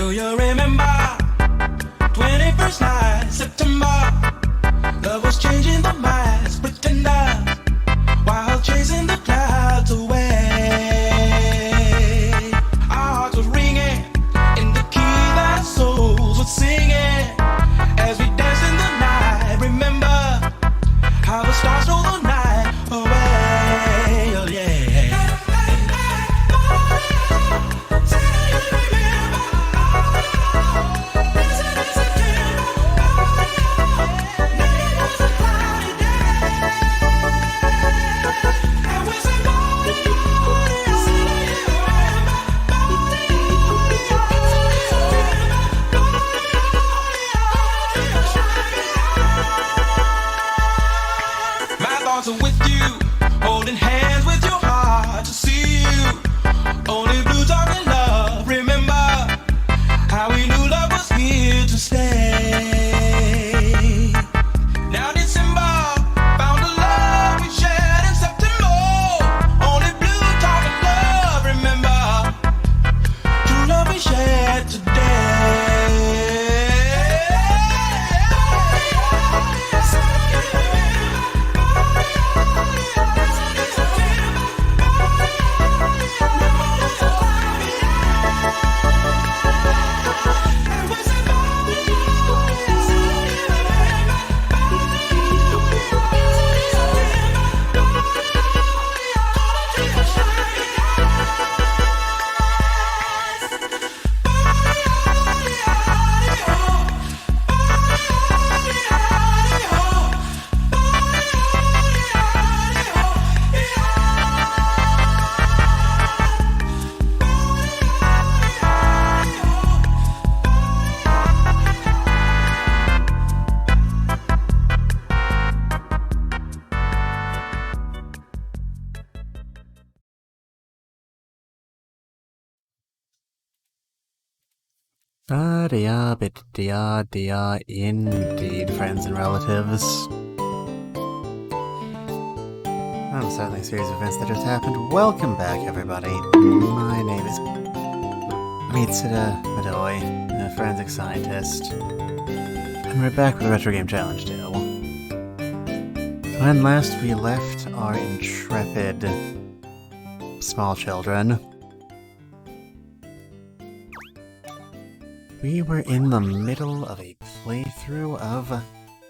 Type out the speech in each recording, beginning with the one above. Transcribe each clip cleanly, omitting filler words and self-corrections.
Do you remember 21st night, September? Love was changing the minds, pretenders, while chasing the clouds away. Our hearts were ringing in the key that souls were singing as we danced in the night. Remember how the stars stole the night away. Oh yeah. With you, holding hands with your heart to see you. Only blue talking love. Remember how we knew love was here to stay. Now December found a love we shared in September. Only blue talking love. Remember true love we shared today. Indeed, friends and relatives. Unsettling series of events that just happened. Welcome back, everybody. My name is Mitsuda Midoi, a forensic scientist. And we're back with the Retro Game Challenge too. When last we left our intrepid small children, we were in the middle of a playthrough of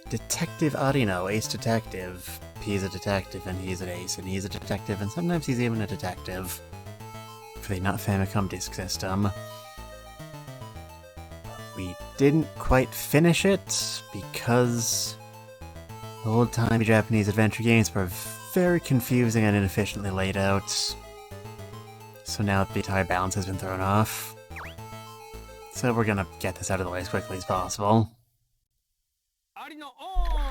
Detective Arino, Ace Detective. He's a detective, and he's an ace, and he's a detective, and sometimes he's even a detective. For the Not Famicom Disk System. We didn't quite finish it, because old-timey Japanese adventure games were very confusing and inefficiently laid out. So now the entire balance has been thrown off. So we're gonna get this out of the way as quickly as possible.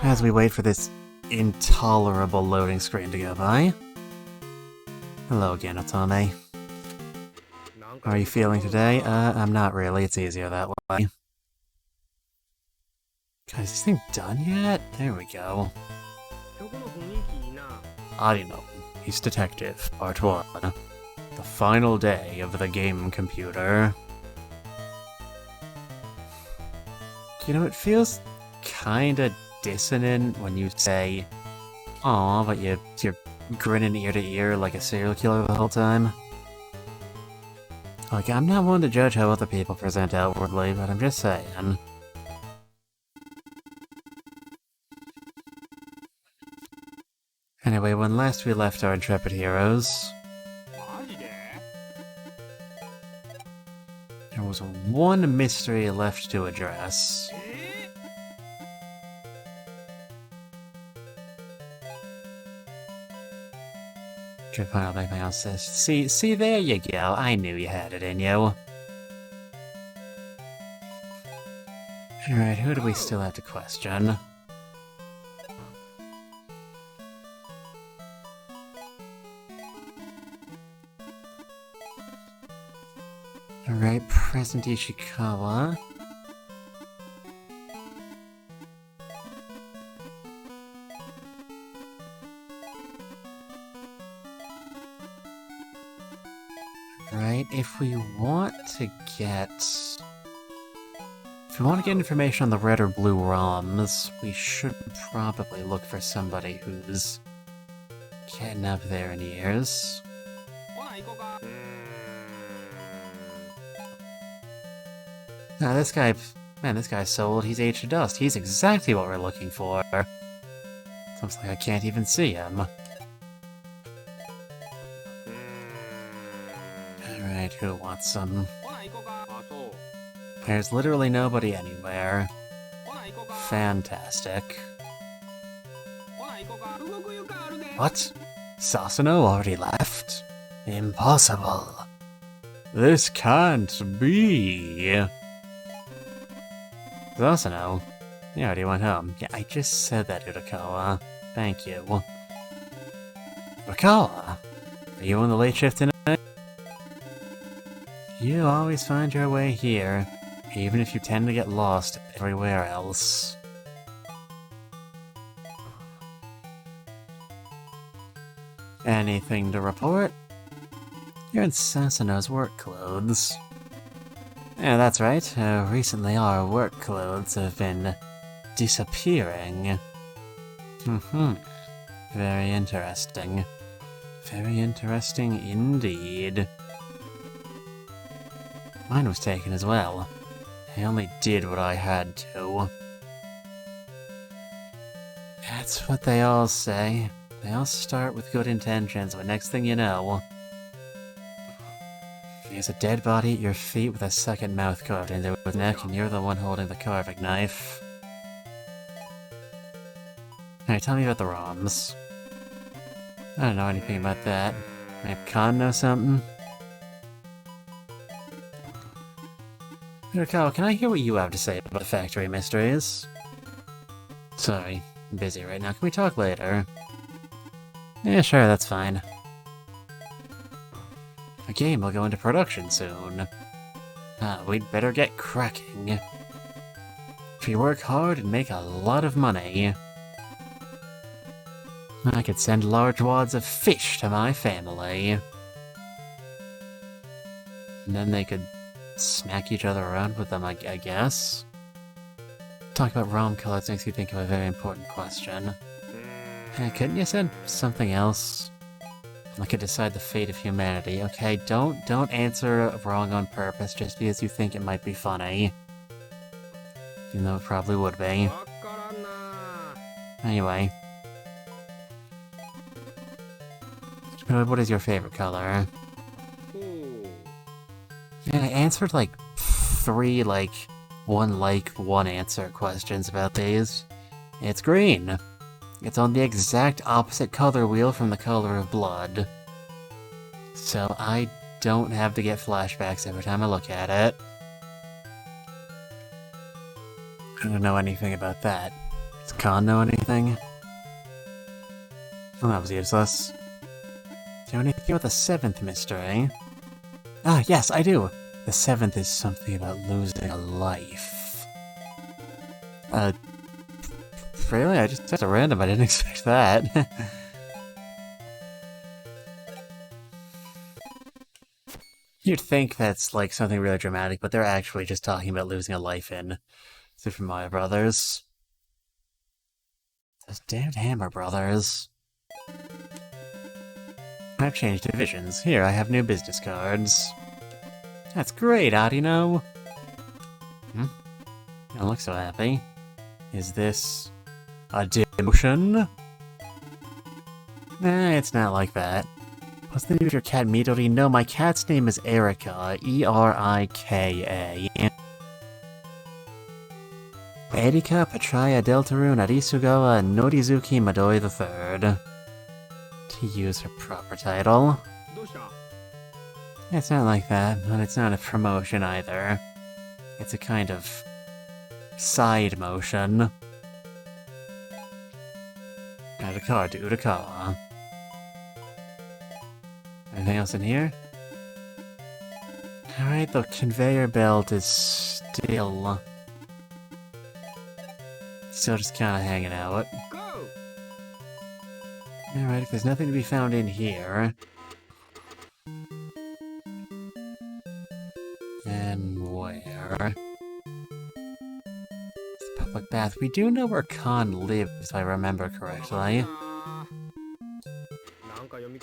As we wait for this intolerable loading screen to go by. Hello again, Otome. How are you feeling today? I'm not really. It's easier that way. God, is this thing done yet? There we go. Arino, he's Detective, Part 1. The final day of the game computer. You know, it feels kinda dissonant when you say, "Aw," but you're grinning ear to ear like a serial killer the whole time. Like, I'm not one to judge how other people present outwardly, but I'm just saying. Anyway, when last we left our intrepid heroes, there was one mystery left to address. See, there you go. I knew you had it in you. Alright, who do we still have to question? Alright, President Ishikawa. Right, if we want to get If we want to get information on the red or blue ROMs, we should probably look for somebody who's getting up there in years. Now this guy's so old he's aged to dust. He's exactly what we're looking for. Looks like I can't even see him. Alright, who wants some? There's literally nobody anywhere. Fantastic. What? Sasano already left? Impossible. This can't be. Sasano? You already went home. Yeah, I just said that, Urakawa. Thank you. Urakawa? Are you on the late shift tonight? You always find your way here, even if you tend to get lost everywhere else. Anything to report? You're in Sasano's work clothes. Yeah, that's right. Recently our work clothes have been disappearing. Very interesting. Very interesting indeed. Mine was taken as well. I only did what I had to. That's what they all say. They all start with good intentions, but next thing you know... There's a dead body at your feet with a second mouth carved into his neck, and you're the one holding the carving knife. Alright, tell me about the ROMs. I don't know anything about that. Maybe Khan know something? Hirakawa, can I hear what you have to say about the factory mysteries? Sorry, I'm busy right now. Can we talk later? Yeah, sure, that's fine. A game will go into production soon. We'd better get cracking. If we work hard and make a lot of money, I could send large wads of fish to my family. And then they could smack each other around with them, I guess. Talk about ROM colors makes me think of a very important question. Couldn't you send something else? I could decide the fate of humanity. Okay, don't answer wrong on purpose just because you think it might be funny. Even though it probably would be. Anyway. What is your favorite color? Yeah, I answered like 3 one answer questions about these. It's green. It's on the exact opposite color wheel from the color of blood. So I don't have to get flashbacks every time I look at it. I don't know anything about that. Does Khan know anything? Oh, that was useless. Do you know anything about the 7th mystery? Ah, yes, I do! The 7th is something about losing a life. Really? I just said a random, I didn't expect that. You'd think that's like something really dramatic, but they're actually just talking about losing a life in Super Mario Brothers. Those damned Hammer Brothers. I've changed divisions. Here, I have new business cards. That's great, Arino! You don't look so happy. Is this... a demotion? It's not like that. What's the name of your cat, Midori? No, my cat's name is Erika. E-R-I-K-A. Erika Patraya Deltaru Narisugawa Norizuki Madoi III. To use her proper title. It's not like that, but it's not a promotion either. It's a kind of... side motion. Add a card to Urakawa. Anything else in here? Alright, the conveyor belt is still just kinda hanging out. Alright, if there's nothing to be found in here... then where? bath. We do know where Khan lives, if I remember correctly.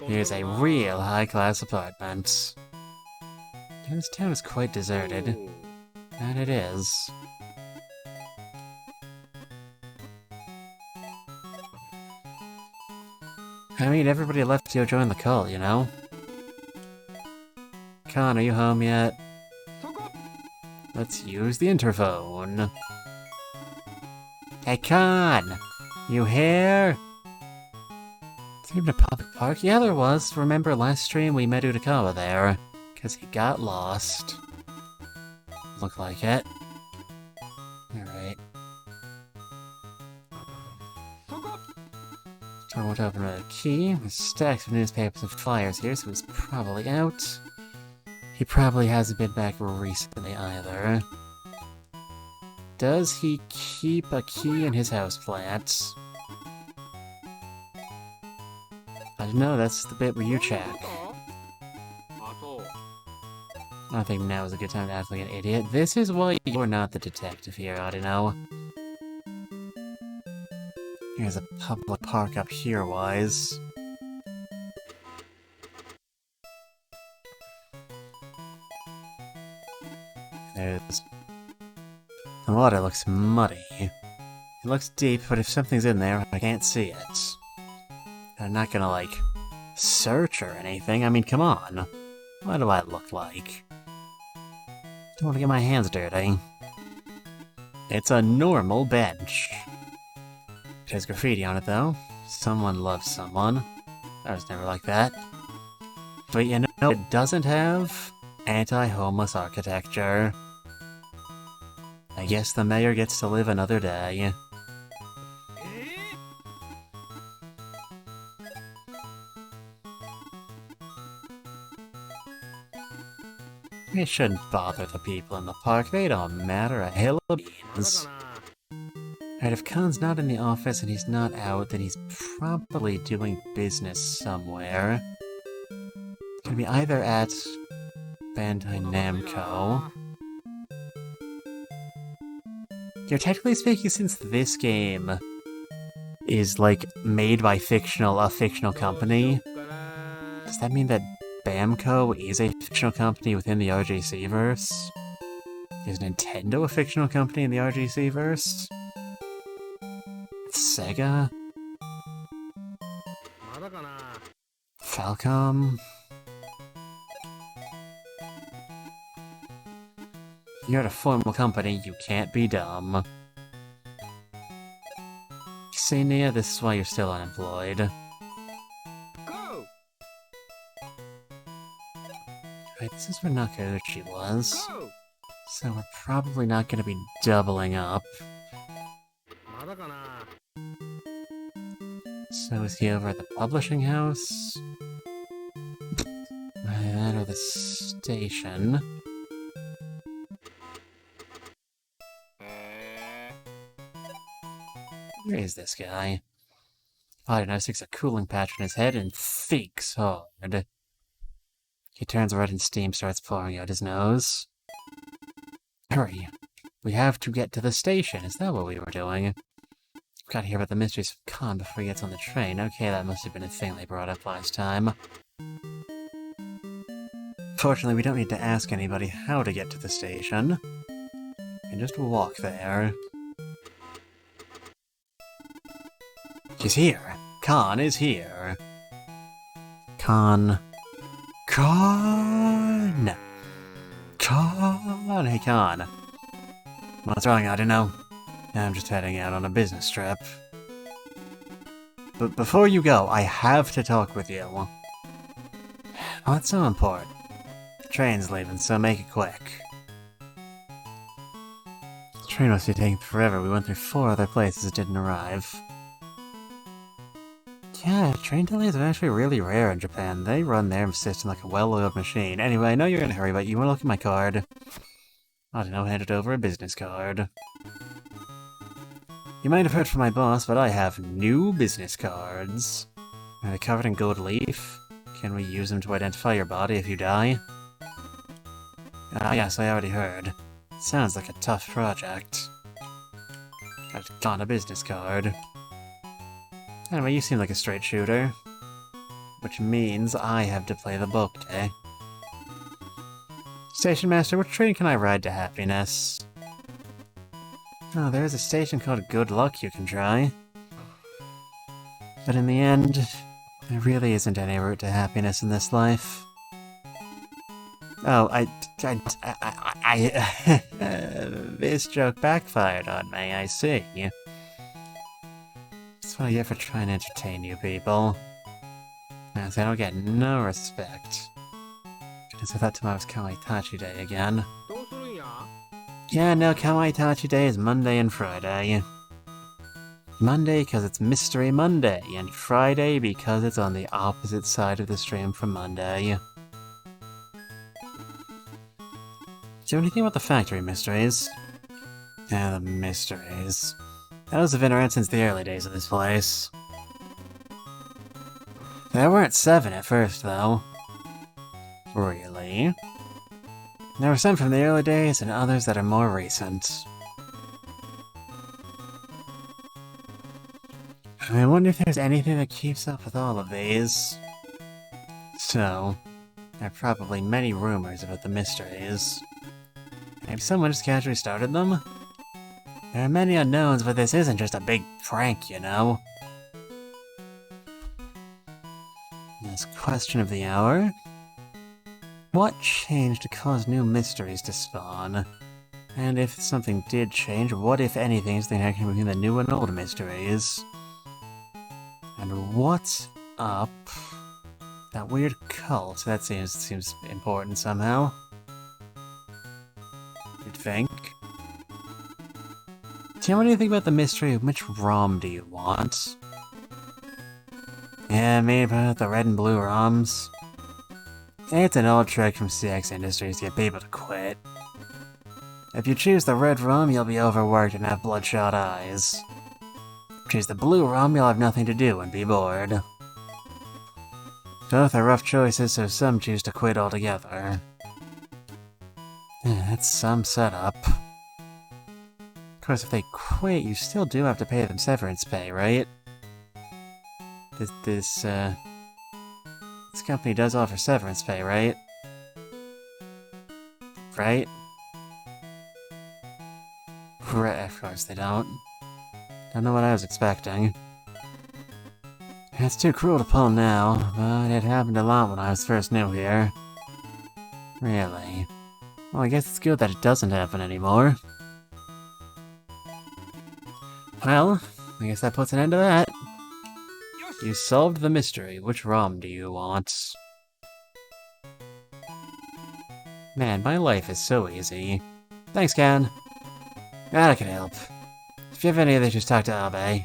Here's a real high-class apartment. This town is quite deserted. And it is. I mean, everybody left to go join the cult, you know? Khan, are you home yet? Let's use the interphone. Hey, Khan! You here? Is there even a public park? Yeah, there was. Remember last stream we met Utakawa there? Because he got lost. Look like it. Alright. I won't open another key. There's stacks of newspapers and flyers here, so he's probably out. He probably hasn't been back recently either. Does he keep a key in his houseplant? I don't know, that's the bit where you check. I think now is a good time to act like an idiot. This is why you're not the detective here, Arino. Here's a public park up here, wise. There's... The water looks muddy. It looks deep, but if something's in there, I can't see it. I'm not gonna, like, search or anything. I mean, come on. What do I look like? Don't want to get my hands dirty. It's a normal bench. It has graffiti on it, though. Someone loves someone. I was never like that. But you know, it doesn't have anti-homeless architecture. I guess the mayor gets to live another day. It shouldn't bother the people in the park. They don't matter a hill of beans. Alright, if Khan's not in the office and he's not out, then he's probably doing business somewhere. It's gonna be either at Bandai Namco. Yeah, technically speaking, since this game is, like, made by a fictional company, does that mean that Bamco is a fictional company within the RGC-verse? Is Nintendo a fictional company in the RGC-verse? Sega? Falcom? You're at a formal company, you can't be dumb. See, Nia, this is why you're still unemployed. Right, this is where Nakauchi was. So we're probably not going to be doubling up. So is he over at the publishing house? That or the station? Where is this guy? I don't know, sticks a cooling patch on his head and thinks hard. He turns red and steam starts pouring out his nose. Hurry! We have to get to the station. Is that what we were doing? We've got to hear about the mysteries of Khan before he gets on the train. Okay, that must have been a thing they brought up last time. Fortunately, we don't need to ask anybody how to get to the station. We can just walk there. He's here! Khan is here! Khan... Khan! Khan! Hey, Khan. What's wrong? I don't know. I'm just heading out on a business trip. But before you go, I have to talk with you. What's so important? The train's leaving, so make it quick. The train must be taking forever. We went through 4 other places it didn't arrive. Yeah, train delays are actually really rare in Japan. They run their system like a well-oiled machine. Anyway, I know you're in a hurry, but you want to look at my card? I don't know, hand it over a business card. You might have heard from my boss, but I have new business cards. Are they covered in gold leaf? Can we use them to identify your body if you die? Ah, yes, I already heard. Sounds like a tough project. I've gotten a business card. Anyway, you seem like a straight shooter. Which means I have to play the book day. Station Master, which train can I ride to happiness? Oh, there is a station called Good Luck you can try. But in the end, there really isn't any route to happiness in this life. Oh, this joke backfired on me, I see. That's what I get for trying to entertain you people. As I don't get no respect. Goodness, I thought tomorrow was Kawaii-Tachi Day again. Yeah, no, Kawaii-Tachi Day is Monday and Friday. Monday because it's Mystery Monday, and Friday because it's on the opposite side of the stream from Monday. Do anything about the factory mysteries? Yeah, the mysteries. Those have been around since the early days of this place. There weren't 7 at first, though. Really? There were some from the early days, and others that are more recent. I wonder if there's anything that keeps up with all of these. So, there are probably many rumors about the mysteries. Maybe someone just casually started them? There are many unknowns, but this isn't just a big prank, you know? This question of the hour. What changed to cause new mysteries to spawn? And if something did change, what, if anything, is the connection between the new and old mysteries? And what's up? That weird cult, that seems important somehow. You'd think. Tell me anything about the mystery of which ROM do you want? Yeah, maybe about the red and blue ROMs. It's an old trick from CX Industries to get people to quit. If you choose the red ROM, you'll be overworked and have bloodshot eyes. Choose the blue ROM, you'll have nothing to do and be bored. Both are rough choices, so some choose to quit altogether. Yeah, that's some setup. Of course, if they quit, you still do have to pay them severance pay, right? This company does offer severance pay, right? Right? Of course they don't. Don't know what I was expecting. It's too cruel to pull now, but it happened a lot when I was first new here. Really? Well, I guess it's good that it doesn't happen anymore. Well, I guess that puts an end to that. You solved the mystery. Which ROM do you want? Man, my life is so easy. Thanks, Ken. Glad I can help. If you have any others, just talk to Abe.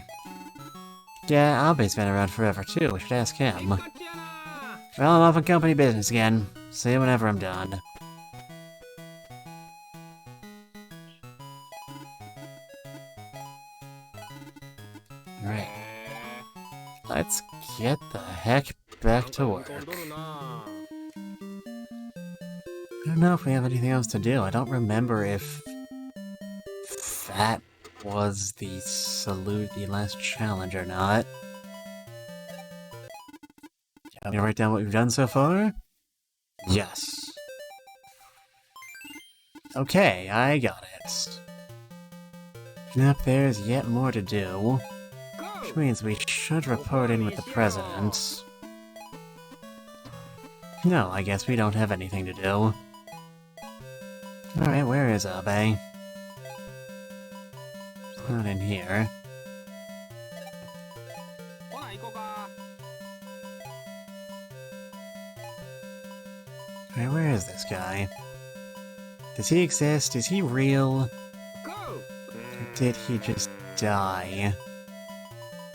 Yeah, Abe's been around forever too, we should ask him. Well, I'm off on company business again. See you whenever I'm done. Right. Let's get the heck back to work. I don't know if we have anything else to do. I don't remember if that was the last challenge or not. Can we write down what we've done so far? Yes. Okay, I got it. Yep, there's yet more to do. Which means we should report in with the president. No, I guess we don't have anything to do. Alright, where is Abe? Not in here. Alright, where is this guy? Does he exist? Is he real? Or did he just die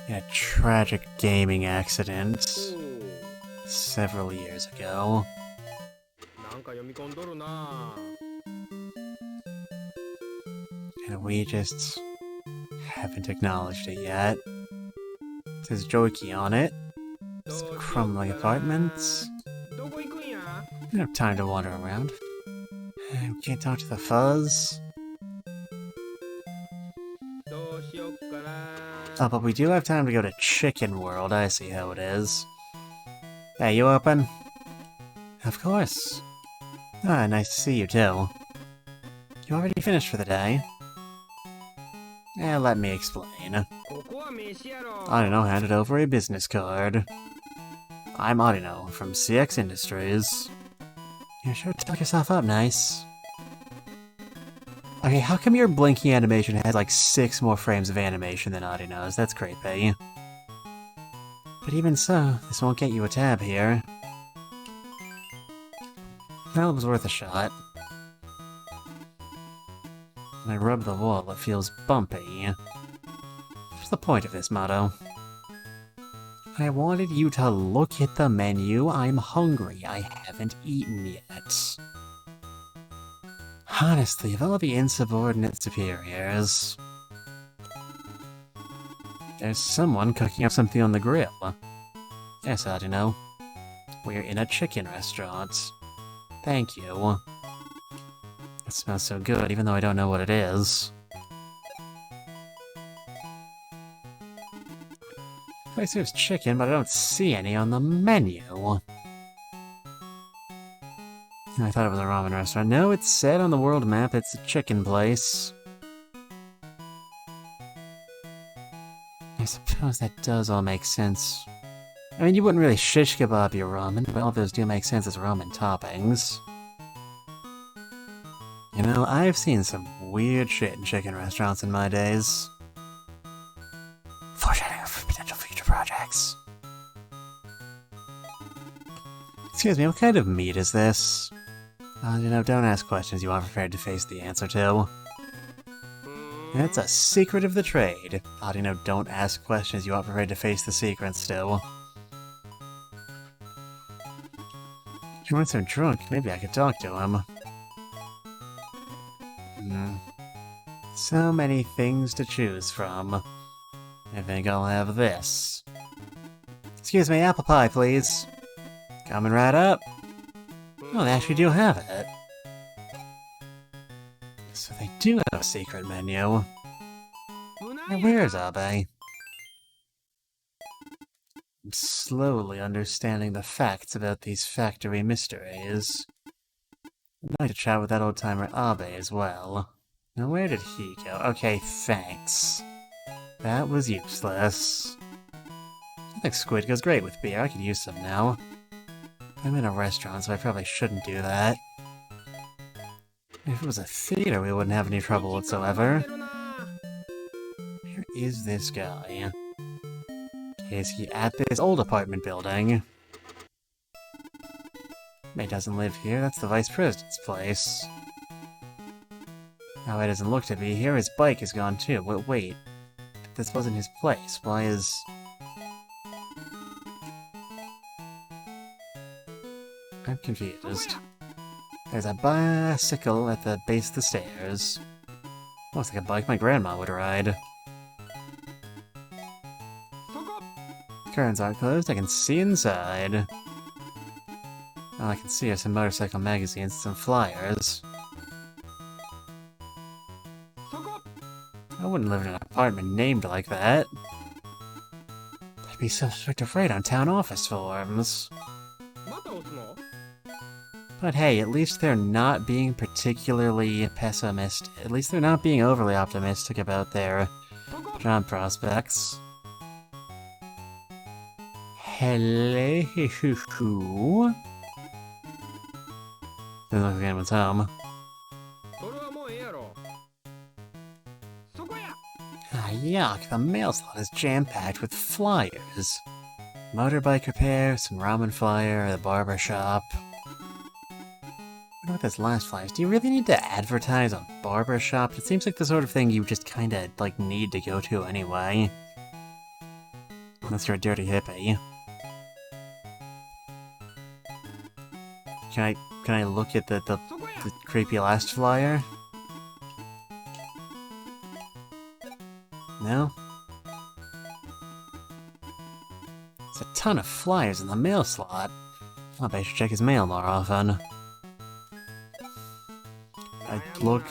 in a tragic gaming accident several years ago? And we just haven't acknowledged it yet. It says Joiki on it. It's crumbling apartments. We don't have time to wander around. We can't talk to the fuzz. Oh, but we do have time to go to Chicken World, I see how it is. Hey, you open? Of course. Ah, nice to see you too. You already finished for the day? Let me explain. Arino handed over a business card. I'm Arino, from CX Industries. You're sure to tuck yourself up nice. Okay, how come your blinking animation has like 6 more frames of animation than Arino's? That's creepy. But even so, this won't get you a tab here. Well, it was worth a shot. When I rub the wall, it feels bumpy. What's the point of this motto? I wanted you to look at the menu. I'm hungry. I haven't eaten yet. Honestly, of all the insubordinate superiors... There's someone cooking up something on the grill. Yes, I do know. We're in a chicken restaurant. Thank you. It smells so good, even though I don't know what it is. The place serves chicken, but I don't see any on the menu. I thought it was a ramen restaurant. No, it said on the world map it's a chicken place. I suppose that does all make sense. I mean, you wouldn't really shish kebab your ramen, but all those do make sense as ramen toppings. You know, I've seen some weird shit in chicken restaurants in my days. Foreshadowing for potential future projects. Excuse me, what kind of meat is this? You know, don't ask questions you aren't prepared to face the answer to. It's a secret of the trade. You know, don't ask questions you aren't prepared to face the secrets to. If you weren't so drunk, maybe I could talk to him. So many things to choose from. I think I'll have this. Excuse me, apple pie, please. Coming right up. Oh, they actually do have it. So they do have a secret menu. Now, where's Abe? I'm slowly understanding the facts about these factory mysteries. I'd like to chat with that old-timer Abe as well. Now, where did he go? Okay, thanks. That was useless. I think squid goes great with beer. I could use some now. I'm in a restaurant, so I probably shouldn't do that. If it was a theater, we wouldn't have any trouble whatsoever. Where is this guy? Is he at this old apartment building? He doesn't live here. That's the vice president's place. Now, it doesn't look to be here. His bike is gone too. Wait. This wasn't his place. Why is... I'm confused. There's a bicycle at the base of the stairs. Looks like a bike my grandma would ride. Curtains aren't closed. I can see inside. All I can see are some motorcycle magazines and some flyers. I wouldn't live in an apartment named like that. That'd be so strict to write on town office forms. But hey, at least they're not being particularly pessimistic. At least they're not being overly optimistic about their job prospects. Hello? Doesn't look like anyone's home. Ah, yuck, the mail slot is jam-packed with flyers. Motorbike repair, some ramen flyer, the barber shop. I wonder what this last flyer is. Do you really need to advertise a barber shop? It seems like the sort of thing you just kinda, like, need to go to anyway. Unless you're a dirty hippie. Can I look at the creepy last flyer? No? There's a ton of flyers in the mail slot. I bet I should check his mail more often. I look...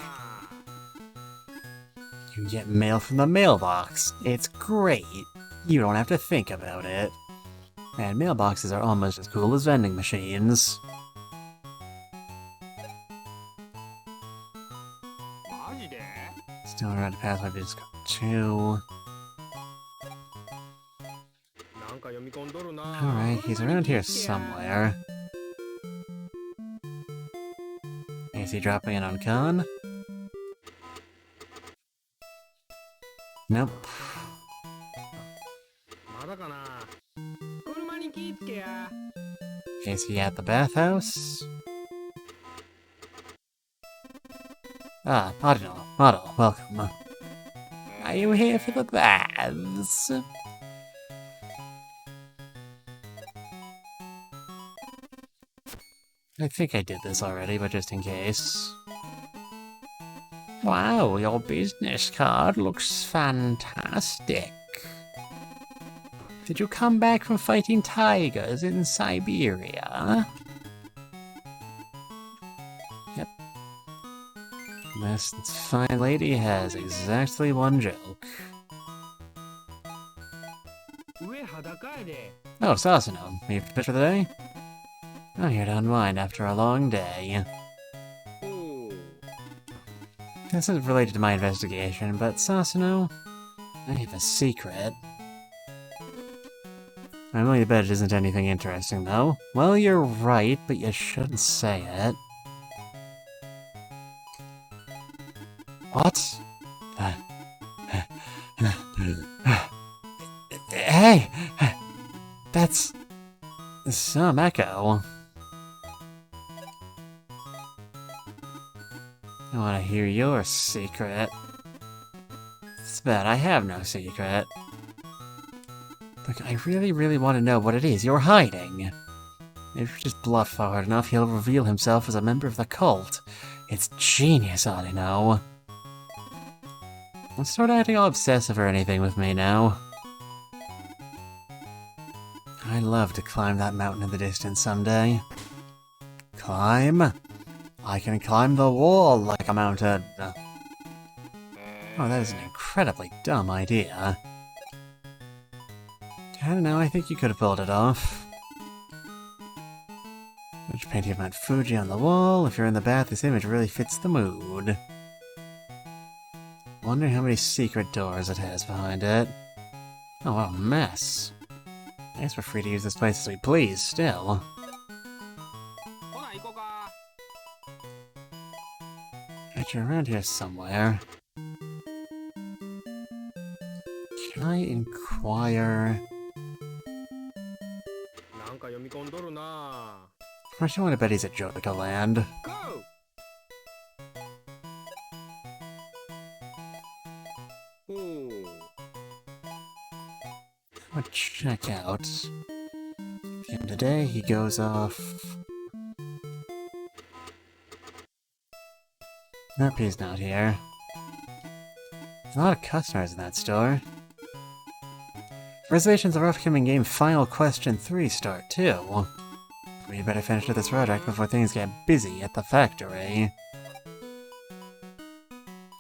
You get mail from the mailbox. It's great. You don't have to think about it. And mailboxes are almost as cool as vending machines. Still around to pass my Discord too. Alright, he's around here somewhere. Is he dropping in on Khan? Nope. Is he at the bathhouse? Ah, Arino, welcome. Are you here for the baths? I think I did this already, but just in case. Wow, your business card looks fantastic. Did you come back from fighting tigers in Siberia? Yep. This fine lady has exactly one joke. Oh, Sasuno, are you finished for the day? I'm here to unwind after a long day. This isn't related to my investigation, but Sasuno, I have a secret. I'm willing to bet it isn't anything interesting, though. Well, you're right, but you shouldn't say it. What? Hey! That's some echo. I want to hear your secret. It's bad, I have no secret. Look, I really want to know what it is you're hiding. If you just bluff hard enough, he'll reveal himself as a member of the cult. It's genius, Arino. Don't start acting all obsessive or anything with me now. I'd love to climb that mountain in the distance someday. Climb? I can climb the wall like a mountain. Oh, that is an incredibly dumb idea. I don't know, I think you could have pulled it off. Which painting of Mount Fuji on the wall. If you're in the bath, this image really fits the mood. Wondering how many secret doors it has behind it. Oh, what a mess. I guess we're free to use this place as we please, still. Right, you're around here somewhere. Can I inquire? First, I want to bet he's at Jotica Land. I'll check out. At the end of the day, he goes off. Nope, he's not here. There's a lot of customers in that store. Reservations of our upcoming game Final Question 3 start, too. We better finish with this project before things get busy at the factory.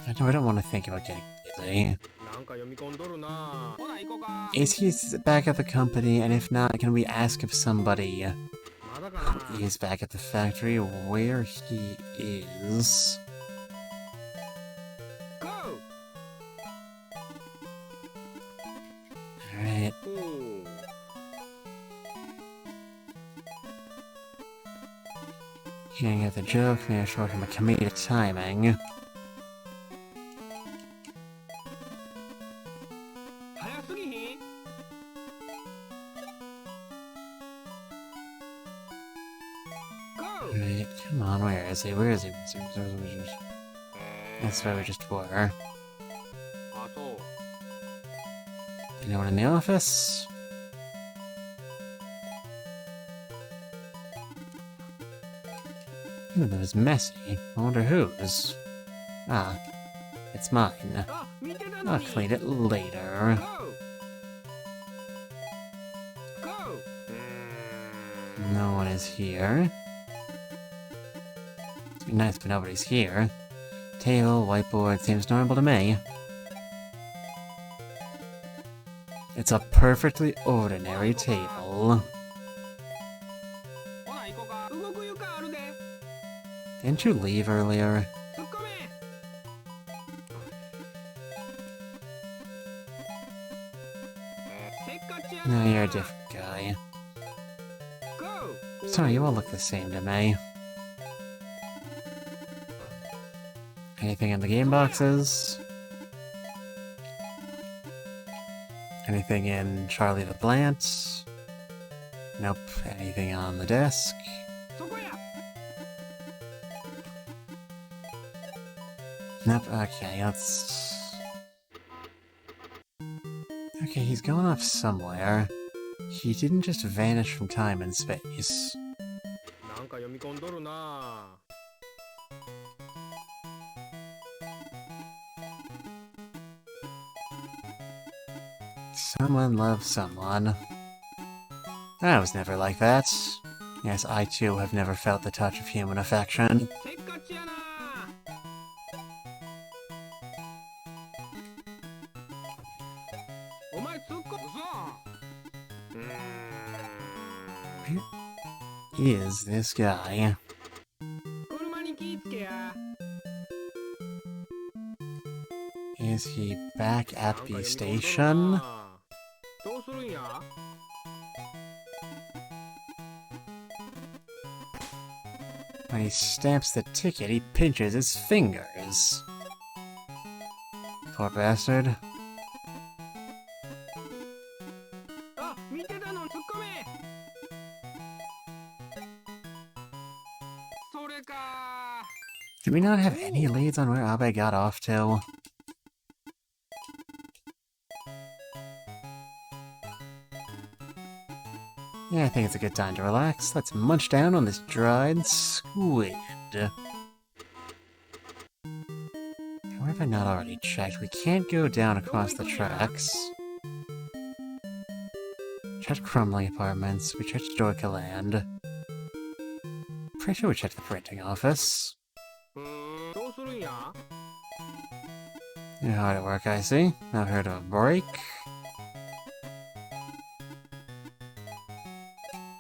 I don't want to think about getting busy. Is he back at the company, and if not, can we ask if somebody who is back at the factory where he is? Alright. Can't get the joke, maybe short him a comedic timing. Alright, come on, where is he? Where is he? That's where we just were. Anyone in the office? Ooh, that was messy. I wonder whose. Ah, it's mine. I'll clean it later. No one is here. It'd be nice, but nobody's here. Table, whiteboard, seems normal to me. It's a perfectly ordinary table. Didn't you leave earlier? No, you're a different guy. Sorry, you all look the same to me. Anything in the game boxes? Anything in Charlie the Plant? Nope. Anything on the desk? Nope. Okay, let's... Okay, he's going off somewhere. He didn't just vanish from time and space. Someone loves someone. I was never like that. Yes, I too have never felt the touch of human affection. Where is this guy? Is he back at the station? When he stamps the ticket, he pinches his fingers. Poor bastard. Do we not have any leads on where Abe got off to? Yeah, I think it's a good time to relax. Let's munch down on this dried squid. Where have I not already checked? We can't go down across the tracks. Checked Crumbling Apartments. We checked Stoica Land. Pretty sure we checked the printing office. You're hard at work, I see. I've heard of a break.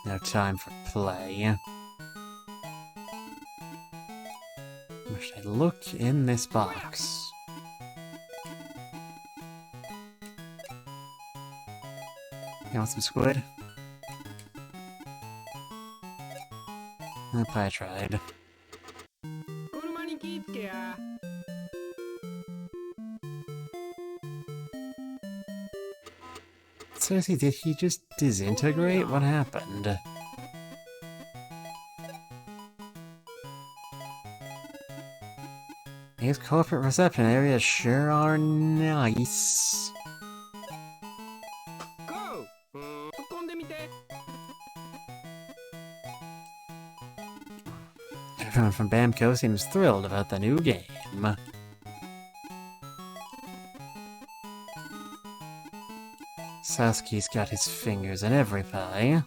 No time for play. Where should I look in this box? You want some squid? Nope, I tried. Seriously, did he just disintegrate? What happened? These corporate reception areas sure are nice. Everyone from Bamco seems thrilled about the new game. Sasuke's got his fingers in every pie.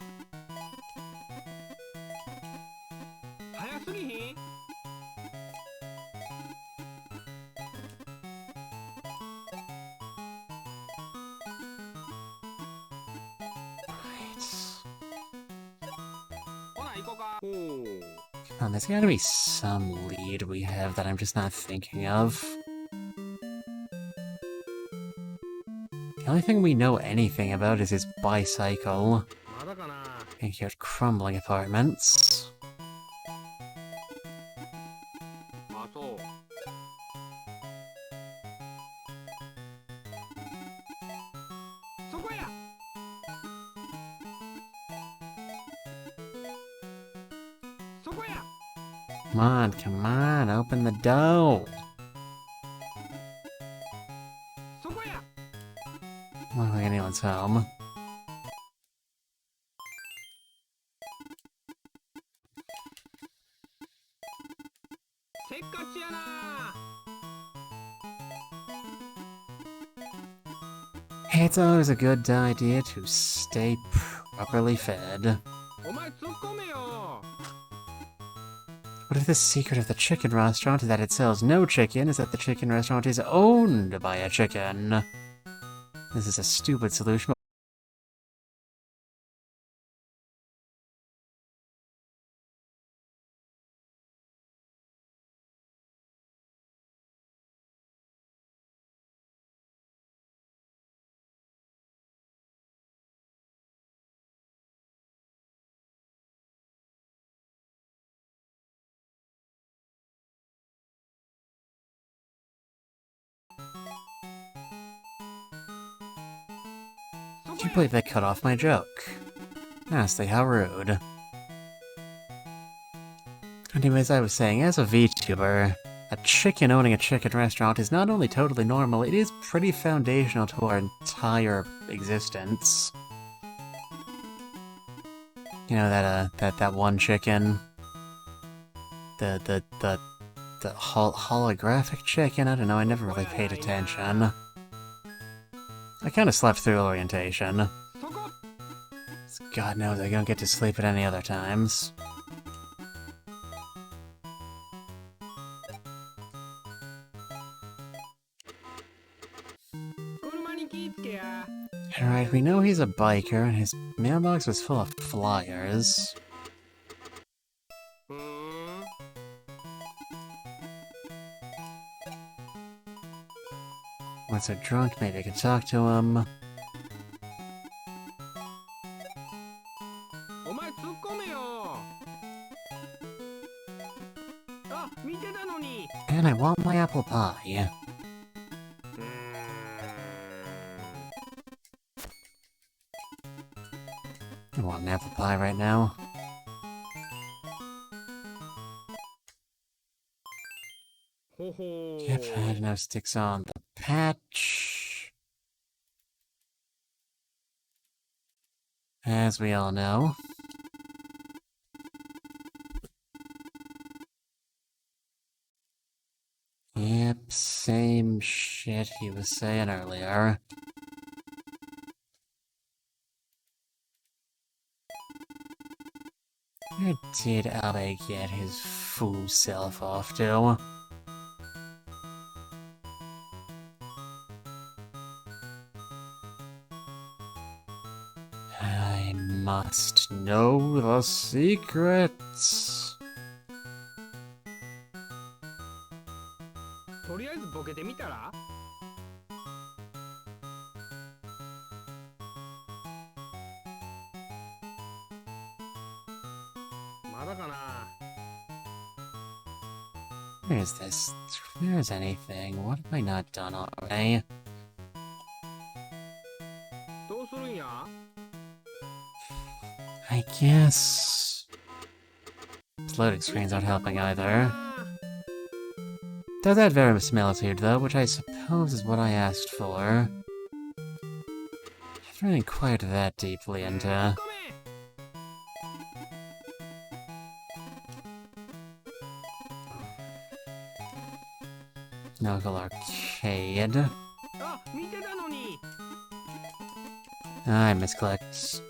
Come on, there's gotta be some lead we have that I'm just not thinking of. The only thing we know anything about is his bicycle. And here at Crumbling Apartments. Come on, open the door! I don't think anyone's home. It's always a good idea to stay properly fed. What if the secret of the chicken restaurant is that it sells no chicken, is that the chicken restaurant is owned by a chicken? This is a stupid solution. you believe they cut off my joke? Honestly, how rude. Anyways, I was saying, as a VTuber, a chicken owning a chicken restaurant is not only totally normal, it is pretty foundational to our entire existence. You know, that one chicken? The holographic chicken? I don't know, I never really paid attention. I kinda slept through orientation. God knows I don't get to sleep at any other times. Alright, we know he's a biker, and his mailbox was full of flyers. Once they're drunk, maybe I could talk to him. And I want my apple pie. I want an apple pie right now. Yep, I had enough sticks on the patch. As we all know. Yep, same shit he was saying earlier. Where did Abe get his fool self off to? I must know the secrets. Where is this? Where is anything? What have I not done already? I guess... These loading screens aren't helping either. Does add verisimilitude though, which I suppose is what I asked for. Not really quite that deeply into... Knuckle Arcade. I misclicked.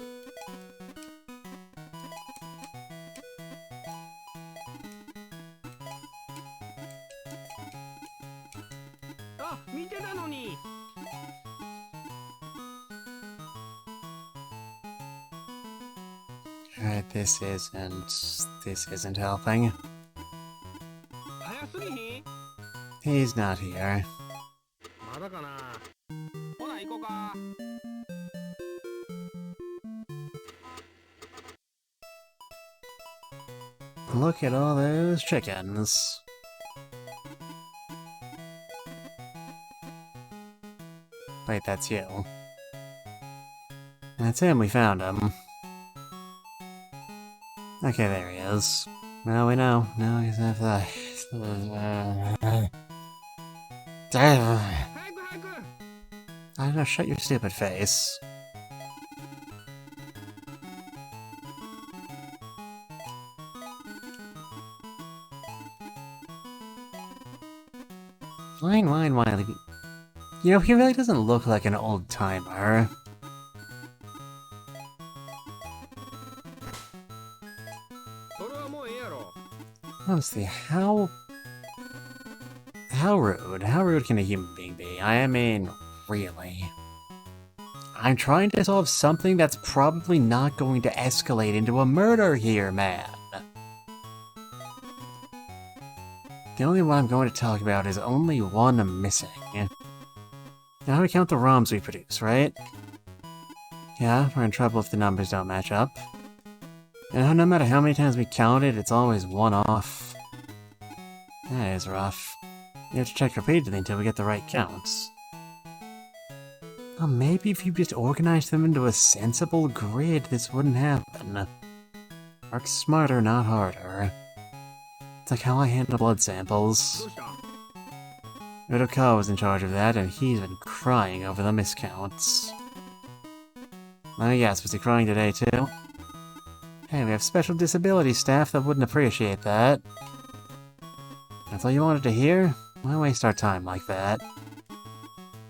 Alright, this isn't helping. He's not here. Look at all those chickens. Wait, that's you. That's him, we found him. Okay, there he is. Well, we know. Now he's have the... I don't know, shut your stupid face. Fine, Wiley. You know, he really doesn't look like an old-timer. Honestly, how rude? How rude can a human being be? I mean, really. I'm trying to solve something that's probably not going to escalate into a murder here, man. The only one I'm going to talk about is only one missing. Now we count the ROMs we produce, right? Yeah, we're in trouble if the numbers don't match up. And no matter how many times we count it, it's always one off. That is rough. You have to check repeatedly until we get the right counts. Well, maybe if you just organized them into a sensible grid, this wouldn't happen. Work smarter, not harder. It's like how I handle blood samples. Udoka was in charge of that, and he's been crying over the miscounts. Let me guess, was he crying today too? Hey, we have special disability staff that wouldn't appreciate that. That's all you wanted to hear? Why waste our time like that?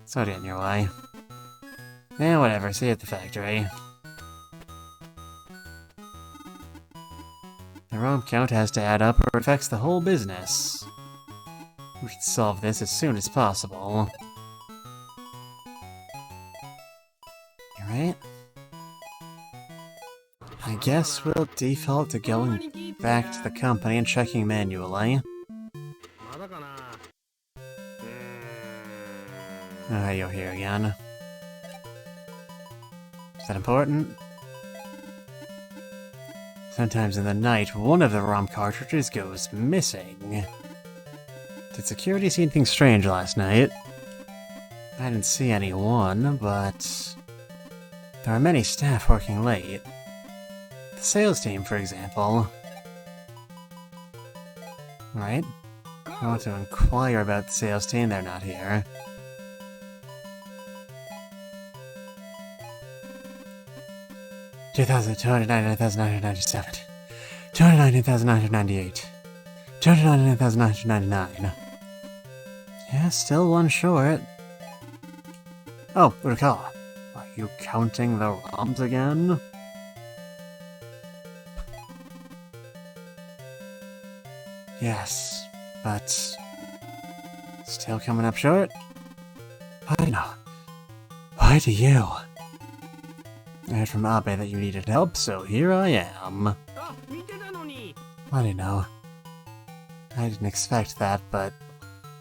Sorry to get in your way. Yeah, whatever, see you at the factory. The ROM count has to add up or it affects the whole business. We should solve this as soon as possible. You right? I guess we'll default to going back to the company and checking manually. Ah, you're here again. Is that important? Sometimes in the night, one of the ROM cartridges goes missing. Did security see anything strange last night? I didn't see anyone, but there are many staff working late. The sales team, for example. Right? I want to inquire about the sales team, they're not here. $2,299,997. $299,998. $299,999. Yeah, still one short. Oh, Udoka. Are you counting the ROMs again? Yes, but still coming up short? I know. Why do you? I heard from Abe that you needed help, so here I am. I don't know. I didn't expect that, but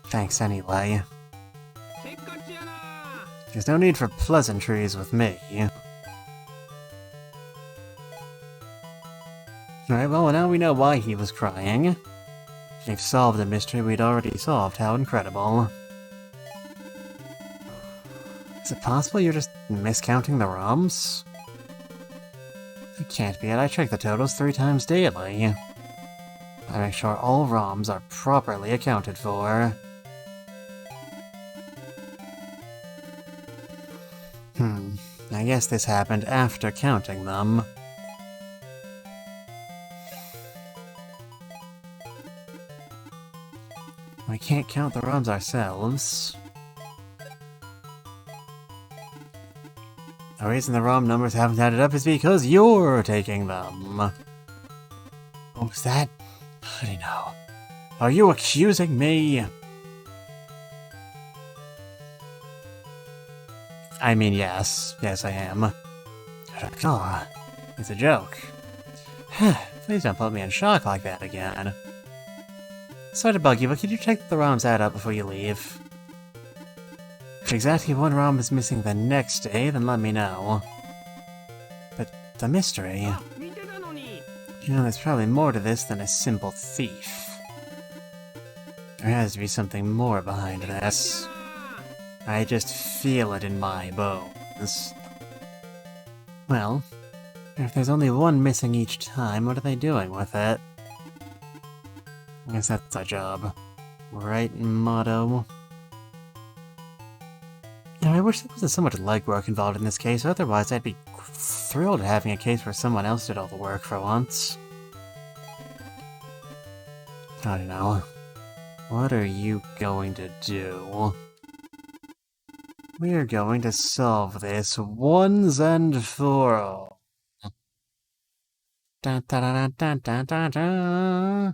thanks anyway. There's no need for pleasantries with me. Alright, well now we know why he was crying. We've solved a mystery we'd already solved, how incredible. Is it possible you're just miscounting the ROMs? It can't be it, I check the totals 3 times daily. I make sure all ROMs are properly accounted for. I guess this happened after counting them. We can't count the ROMs ourselves. The reason the ROM numbers haven't added up is because you're taking them. What was that? I don't know. Are you accusing me? I mean, yes. Yes, I am. Oh, it's a joke. Please don't put me in shock like that again. Sorry to bug you, but could you check that the ROMs add up before you leave? If exactly one ROM is missing the next day, then let me know. But the mystery... You know, there's probably more to this than a simple thief. There has to be something more behind this. I just feel it in my bones. Well, if there's only one missing each time, what are they doing with it? I guess that's our job. Right, motto? I wish there wasn't so much legwork involved in this case, otherwise I'd be thrilled having a case where someone else did all the work for once. I don't know. What are you going to do? We're going to solve this once and for all. Da, da, da, da, da, da, da.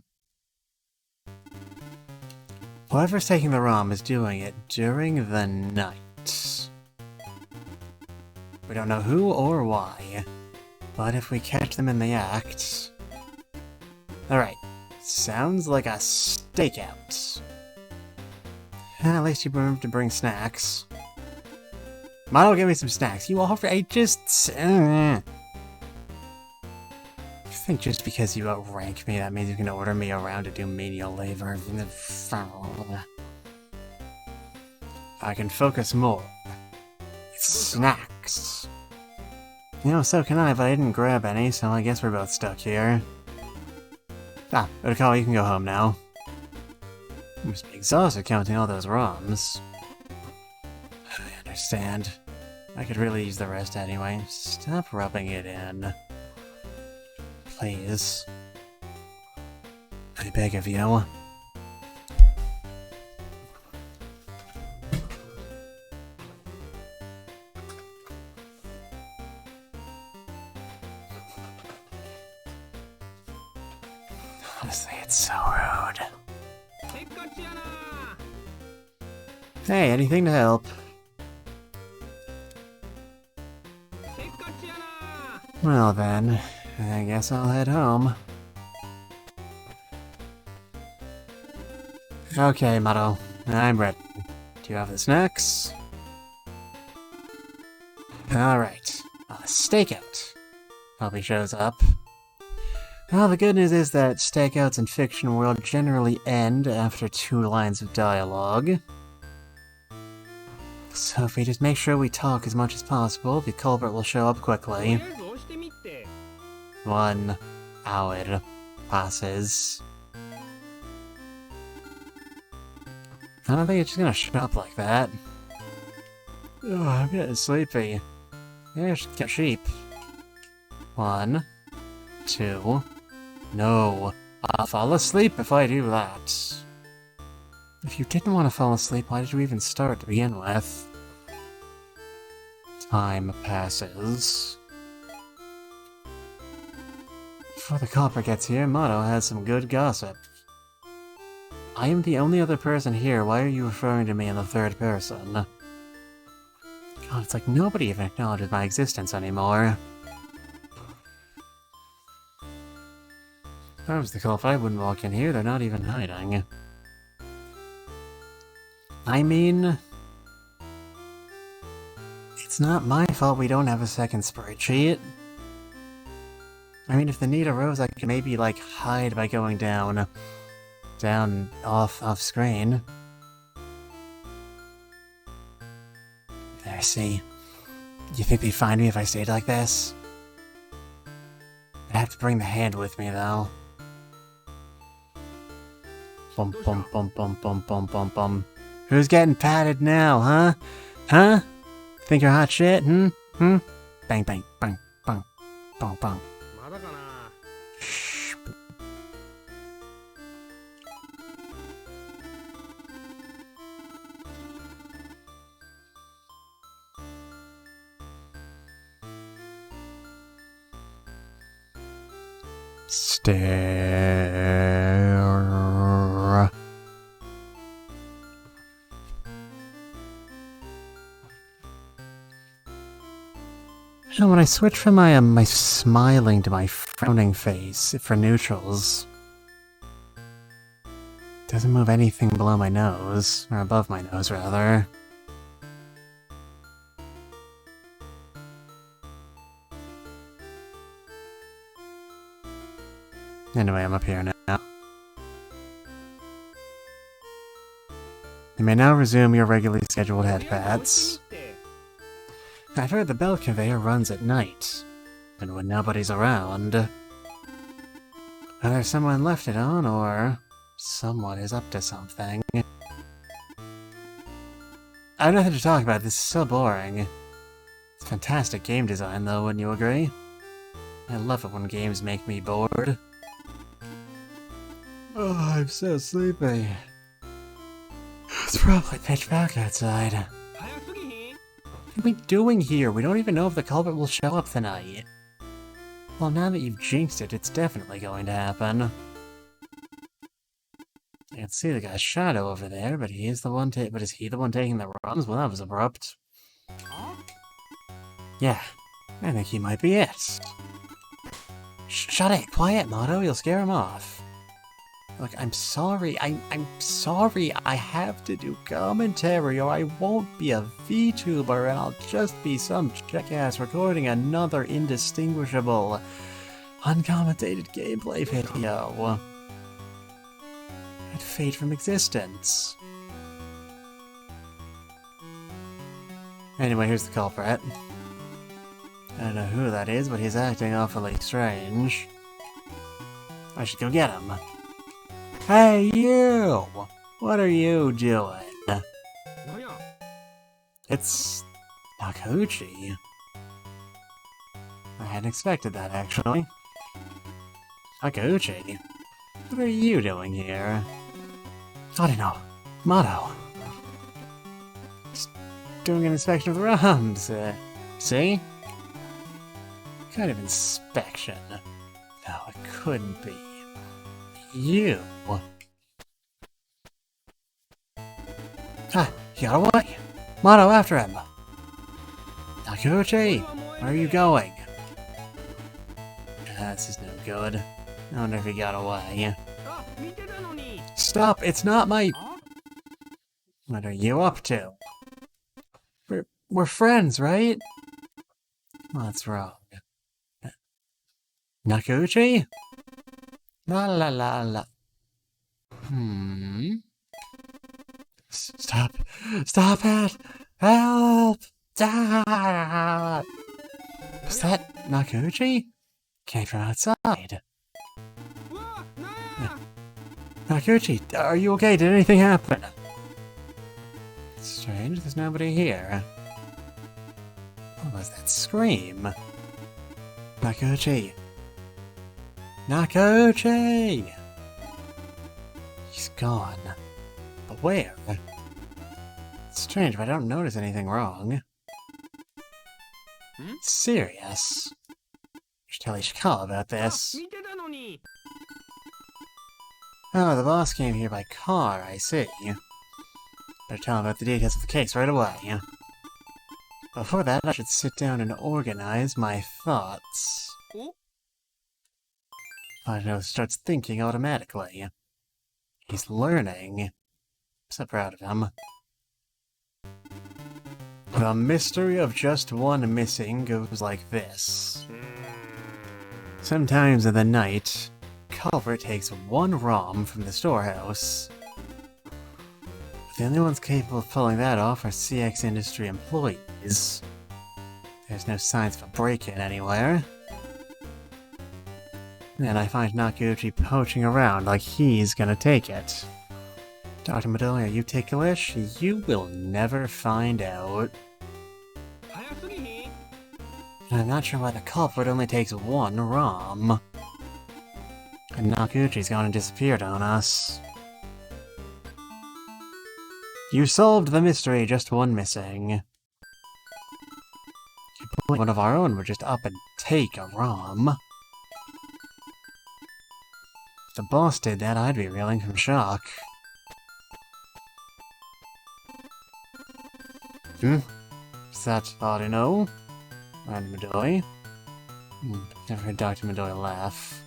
Whoever's taking the ROM is doing it during the night. We don't know who or why, but if we catch them in the act... Alright, sounds like a stakeout. At least you remember to bring snacks. Milo, give me some snacks. You offer I think just because you outrank me, that means you can order me around to do menial labor. I can focus more. Snacks. You know, so can I, but I didn't grab any, so I guess we're both stuck here. Ah, Otakawa, you can go home now. You must be exhausted counting all those ROMs. I understand. I could really use the rest anyway. Stop rubbing it in. Please. I beg of you. Honestly, it's so rude. Hey, anything to help? Well then, I guess I'll head home. Okay, Mado, I'm ready. Do you have the snacks? Alright, stakeout. Hope he shows up. Well, the good news is that stakeouts in Fiction World generally end after 2 lines of dialogue. So if we just make sure we talk as much as possible, the culprit will show up quickly. 1 hour passes. I don't think it's just gonna show up like that. Oh, I'm getting sleepy. Maybe I should get sheep. 1, 2... No, I'll fall asleep if I do that. If you didn't want to fall asleep, why did you even start to begin with? Time passes. Before the culprit gets here, Mado has some good gossip. I am the only other person here, why are you referring to me in the third person? God, it's like nobody even acknowledges my existence anymore. If I was the culprit, I wouldn't walk in here, they're not even hiding. I mean... It's not my fault we don't have a second spreadsheet. I mean, if the need arose, I could maybe, like, hide by going down... off screen. There, see. You think they'd find me if I stayed like this? I'd have to bring the hand with me, though. Bum bum bum bum bum bum bum bum. Who's getting patted now, huh? Huh? Think you're hot shit, hmm? Hmm? Bang bang bang bang bang bang. Shh. Stare. You know, when I switch from my smiling to my frowning face for neutrals, it doesn't move anything below my nose, or above my nose rather. Anyway, I'm up here now. You may now resume your regularly scheduled headpats. I've heard the bell conveyor runs at night, and when nobody's around. Either someone left it on, or someone is up to something. I have nothing to talk about, this is so boring. It's fantastic game design though, wouldn't you agree? I love it when games make me bored. Oh, I'm so sleepy. It's probably pitch black outside. What are we doing here? We don't even know if the culprit will show up tonight. Well, now that you've jinxed it, it's definitely going to happen. I can see the guy's shadow over there, but he is the one but is he the one taking the runs? Well, that was abrupt. Yeah, I think he might be it. Shut it! Quiet, Mado, you'll scare him off. Look, I'm sorry, I'm sorry, I have to do commentary or I won't be a VTuber and I'll just be some jackass recording another indistinguishable, uncommentated gameplay video. I'd fade from existence. Anyway, here's the culprit. I don't know who that is, but he's acting awfully strange. I should go get him. Hey, you! What are you doing? It's Nakauchi. I hadn't expected that, actually. Nakauchi, what are you doing here? I don't know. Motto. Just doing an inspection of the ROMs. See? What kind of inspection? No, it couldn't be. You. Ah, he got away. Motto after him. Nakauchi, where are you going? This is no good. I wonder if he got away. Stop! It's not my... What are you up to? We're friends, right? What's wrong? Nakauchi? La la la la. Stop! Stop it! Help! Ah! Is that Nakauchi? Came from outside. Nakauchi, are you okay? Did anything happen? Strange, there's nobody here. What was that scream? Nakauchi! Nakauchi! He's gone. But where? It's strange, but I don't notice anything wrong. Serious? You should tell Ishikawa about this. Oh, the boss came here by car, I see. Better tell him about the details of the case right away. Before that, I should sit down and organize my thoughts. Arino starts thinking automatically. He's learning. I'm so proud of him. The mystery of just one missing goes like this. Sometimes in the night, Culver takes one ROM from the storehouse. The only ones capable of pulling that off are CX Industry employees. There's no signs of a break-in anywhere. And I find Nakauchi poaching around like he's gonna take it. Dr. Midori, are you ticklish? You will never find out. I'm not sure why the culprit only takes one ROM. And Nakauchi's gone and disappeared on us. You solved the mystery, just one missing. One of our own would just up and take a ROM. If the boss did that, I'd be reeling from shock. Is that Arino? And Midori? Never heard Dr. Midori laugh.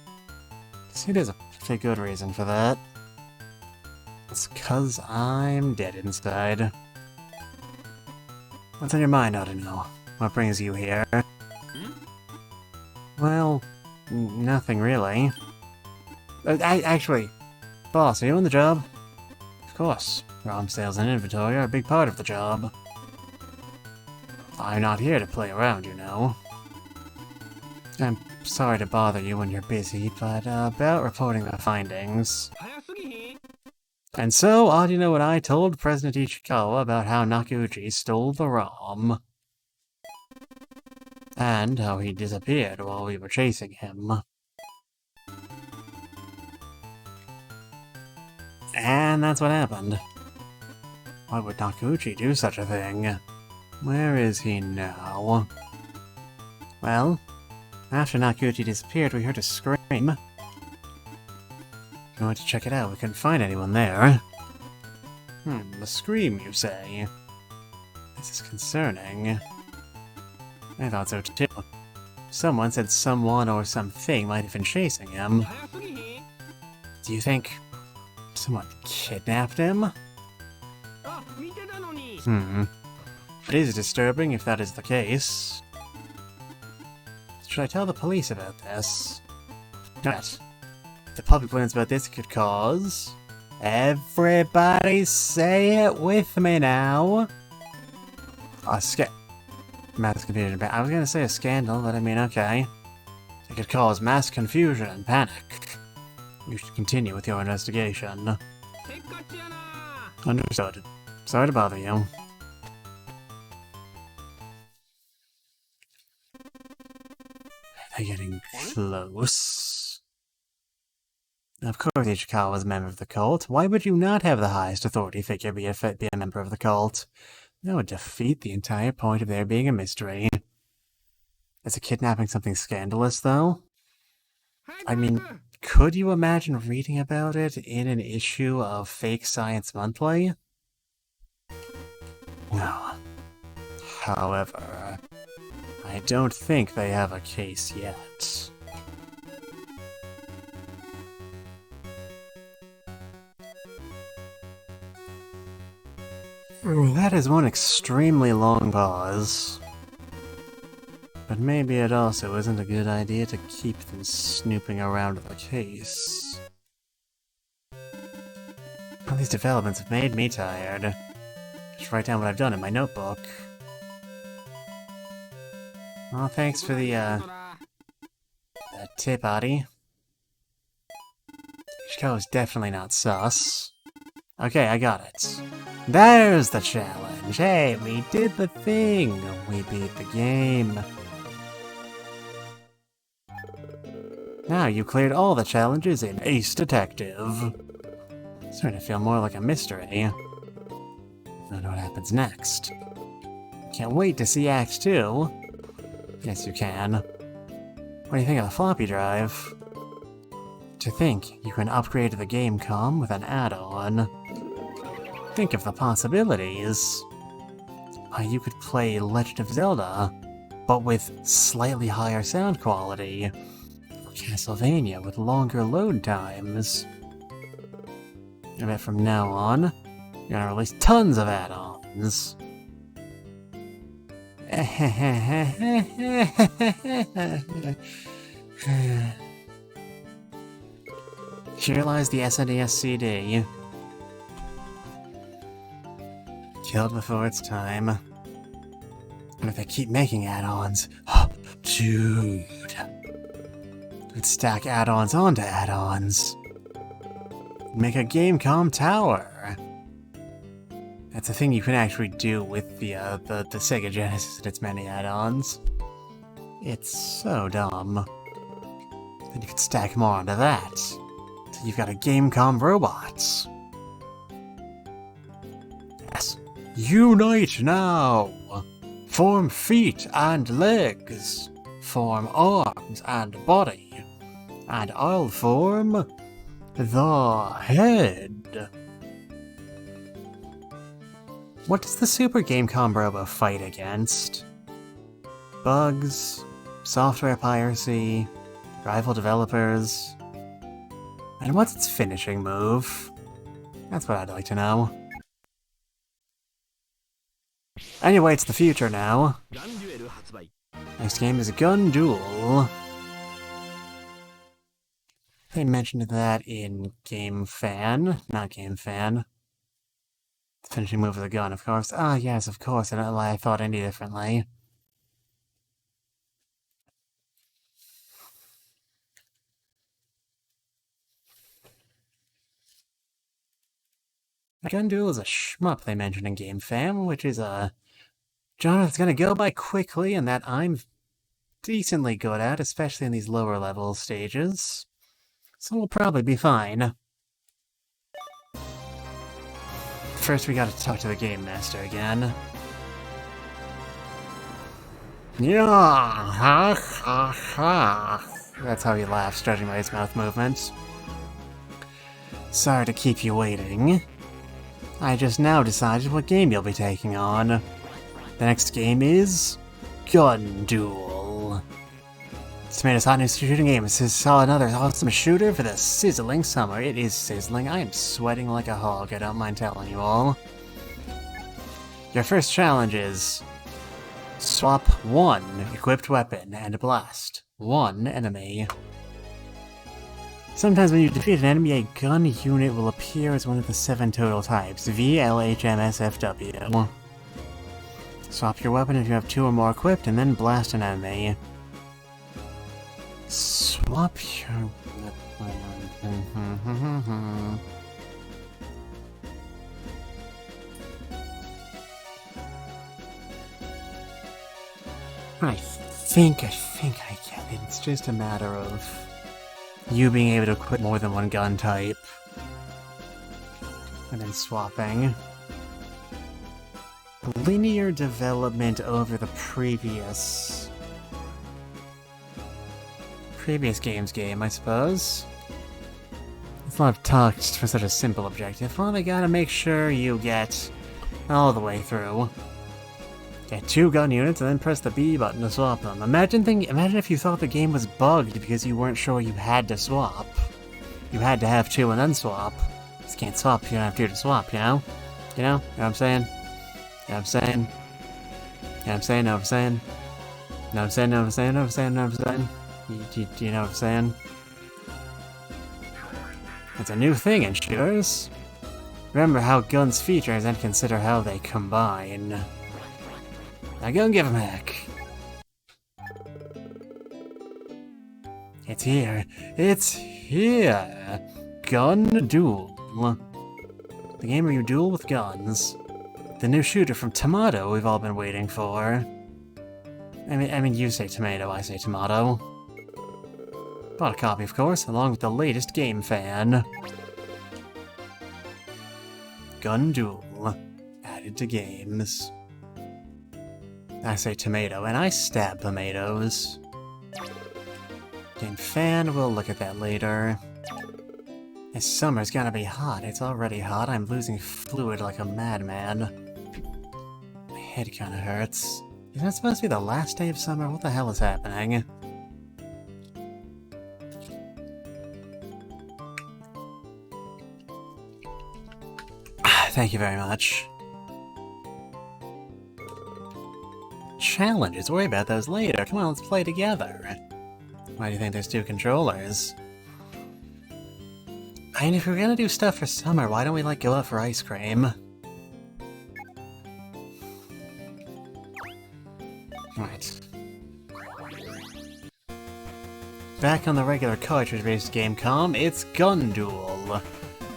See, there's a pretty good reason for that. It's 'cause I'm dead inside. What's on your mind, Arino? What brings you here? Well, nothing really. Actually, boss, are you on the job? Of course. ROM sales and inventory are a big part of the job. I'm not here to play around, you know. I'm sorry to bother you when you're busy, but about reporting the findings. And so, Arino and I told President Ishikawa about how Nakauchi stole the ROM. And how he disappeared while we were chasing him. And that's what happened. Why would Nakauchi do such a thing? Where is he now? Well, after Nakauchi disappeared, we heard a scream. We went to check it out. We couldn't find anyone there. A scream, you say? This is concerning. I thought so too. Someone said someone or something might have been chasing him. Do you think someone kidnapped him? It is disturbing if that is the case. Should I tell the police about this? Not. If the public learns about this, it could cause... Everybody say it with me now! Mass confusion. I was gonna say a scandal, but I mean, okay. It could cause mass confusion and panic. You should continue with your investigation. Understood. Sorry to bother you. They're getting close. Of course Ichikawa was a member of the cult. Why would you not have the highest authority figure be a member of the cult? That would defeat the entire point of there being a mystery. Is a kidnapping something scandalous, though? I mean, could you imagine reading about it in an issue of Fake Science Monthly? No. However, I don't think they have a case yet. That is one extremely long pause. But maybe it also isn't a good idea to keep them snooping around the case. All these developments have made me tired. Just write down what I've done in my notebook. Well, thanks for the tip, Adi. Ishikawa's definitely not sus. Okay, I got it. There's the challenge! Hey, we did the thing! We beat the game. Now you cleared all the challenges in Ace Detective. Starting to feel more like a mystery. I wonder what happens next. Can't wait to see Act 2. Yes, you can. What do you think of the floppy drive? To think you can upgrade the game com with an add-on. Think of the possibilities. You could play Legend of Zelda, but with slightly higher sound quality. Or Castlevania with longer load times. I bet from now on, you're gonna release tons of add-ons. Here lies the SNES CD. Killed before its time. And if they keep making add-ons... Dude. Let's stack add-ons onto add-ons. Make a Gamecom tower. That's a thing you can actually do with the Sega Genesis and its many add-ons. It's so dumb. Then you can stack more onto that. So you've got a Gamecom robot. Yes. Unite now! Form feet and legs. Form arms and body. And I'll form the head. What does the Super Gamecom Robo fight against? Bugs, software piracy, rival developers. And what's its finishing move? That's what I'd like to know. Anyway, it's the future now. Next game is GunDuel. They mentioned that in Game Fan, not Game Fan. The finishing move of the gun, of course. Ah, yes, of course. I don't know why I thought any differently. GunDuel is a shmup they mentioned in Game Fan, which is a genre that's gonna go by quickly and that I'm decently good at, especially in these lower level stages. So we'll probably be fine. First, we gotta talk to the Game Master again. Yeah, ha ha ha. That's how he laughs, judging by his mouth movements. Sorry to keep you waiting. I just now decided what game you'll be taking on. The next game is GunDuel. Tomato's hot new shooting game. This is another awesome shooter for the sizzling summer. It is sizzling. I am sweating like a hog, I don't mind telling you all. Your first challenge is swap one equipped weapon and blast one enemy. Sometimes when you defeat an enemy, a gun unit will appear as one of the 7 total types, V, L, H, M, S, F, W. Swap your weapon if you have 2 or more equipped, and then blast an enemy. Swap your weapon. I think I get it. It's just a matter of you being able to equip more than one gun type. And then swapping. Linear development over the previous game's game, I suppose. It's not talked for such a simple objective. Well, they gotta make sure you get all the way through. Get 2 gun units and then press the B button to swap them. Imagine if you thought the game was bugged because you weren't sure you had to swap. You had to have 2 and then swap. You just can't swap if you don't have 2 to swap, you know? You know? You know what I'm saying? You know what I'm saying? You know what I'm saying? Know what I'm saying? Know what I'm saying? Know what I'm saying? Know what I'm saying? Know what I'm saying? Do you know what I'm saying? It's a new thing in shooters. Remember how guns features and consider how they combine. Now go and give him heck. It's here. It's here. GunDuel. The game where you duel with guns. The new shooter from Tomato we've all been waiting for. I mean, you say tomato, I say tomato. Bought a copy, of course, along with the latest game fan. GunDuel. Added to games. I say tomato, and I stab tomatoes. Game fan, we'll look at that later. This summer's gonna be hot. It's already hot. I'm losing fluid like a madman. My head kinda hurts. Is that supposed to be the last day of summer? What the hell is happening? Thank you very much. Challenges? Worry about those later. Come on, let's play together. Why do you think there's 2 controllers? I mean, if we're gonna do stuff for summer, why don't we, like, go out for ice cream? Right. Back on the regular cartridge-based game com, it's GunDuel.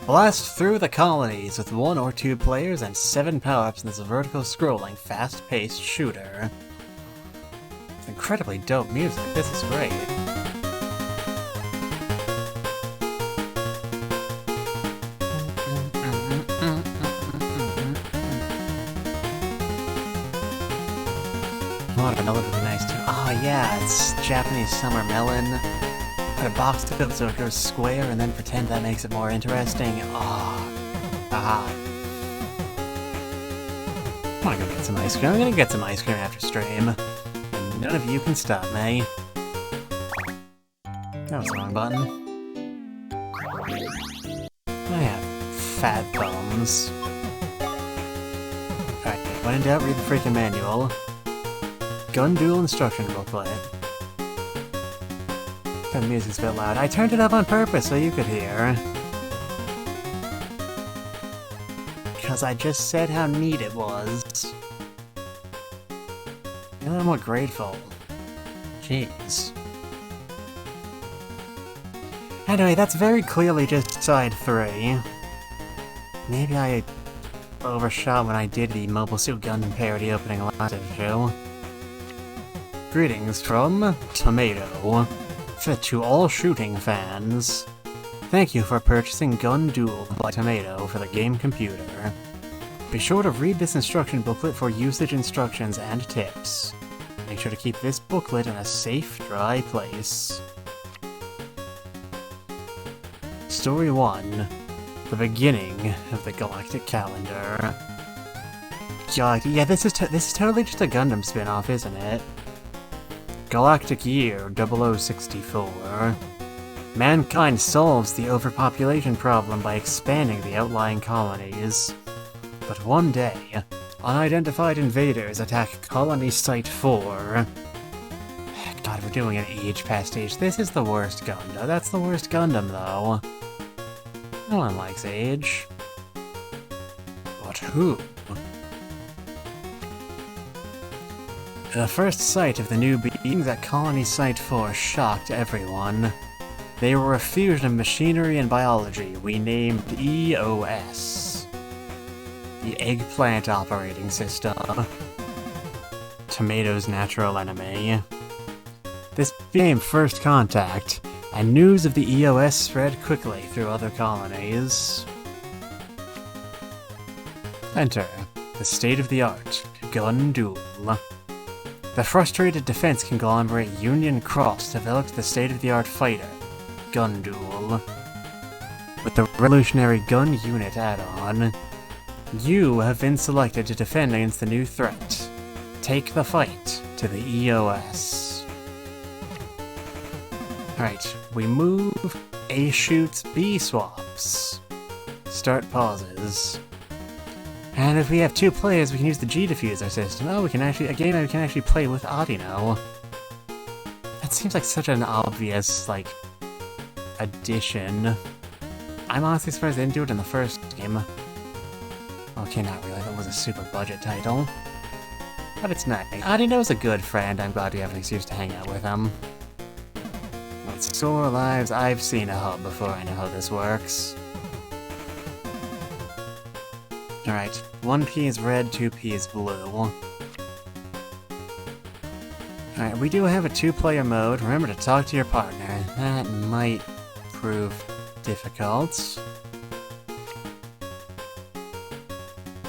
Blast through the colonies with 1 or 2 players and 7 power-ups in this vertical-scrolling, fast-paced shooter. It's incredibly dope music. This is great. Watermelon would be nice too. Oh yeah, it's Japanese summer melon. Put a box to it so it goes square and then pretend that makes it more interesting. Oh. Aha. I'm gonna go get some ice cream. I'm gonna get some ice cream after stream. And none of you can stop me. That was the wrong button. I have fat thumbs. Alright, when in doubt, read the freaking manual. GunDuel instruction booklet. The music's a bit loud. I turned it up on purpose so you could hear. Because I just said how neat it was. You're a little more grateful. Jeez. Anyway, that's very clearly just side 3. Maybe I overshot when I did the Mobile Suit Gundam parody opening last issue. Greetings from Tomato. To all shooting fans, thank you for purchasing GunDuel by Tomato for the game computer. Be sure to read this instruction booklet for usage instructions and tips. Make sure to keep this booklet in a safe, dry place. Story 1. The beginning of the Galactic Calendar. Yeah, this is totally just a Gundam spin-off, isn't it? Galactic Year 0064. Mankind solves the overpopulation problem by expanding the outlying colonies. But one day, unidentified invaders attack Colony Site 4. God, we're doing an age past age. This is the worst Gundam. That's the worst Gundam, though. No one likes age. But who? The first sight of the new beings at Colony Site 4 shocked everyone. They were a fusion of machinery and biology we named EOS. The Eggplant Operating System. Tomato's natural enemy. This became First Contact, and news of the EOS spread quickly through other colonies. Enter the state-of-the-art GunDuel. The frustrated defense conglomerate Union Cross developed the state-of-the-art fighter, GunDuel. With the revolutionary gun unit add-on, you have been selected to defend against the new threat. Take the fight to the EOS. Alright, we move, A shoots, B swaps. Start pauses. And if we have 2 players, we can use the G diffuser system. Oh, we can actually play with Arino. That seems like such an obvious, like, addition. I'm honestly surprised they didn't do it in the first game. Okay, not really. That was a super budget title. But it's nice. Arino's a good friend. I'm glad we have an excuse to hang out with him. With sore lives, I've seen a hub before. I know how this works. Alright, 1 P is red, 2 P is blue. Alright, we do have a 2-player mode. Remember to talk to your partner. That might prove difficult.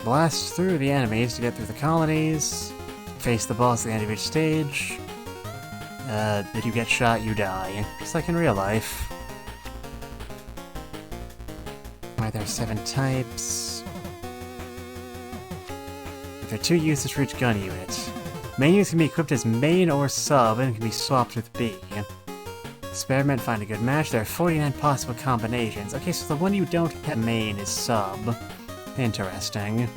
Blast through the enemies to get through the colonies. Face the boss at the end of each stage. If you get shot, you die. Just like in real life. Alright, there are 7 types. There are 2 uses for each gun unit. Main units can be equipped as main or sub and can be swapped with B. Experiment, find a good match. There are 49 possible combinations. Okay, so the one you don't have main is sub. Interesting.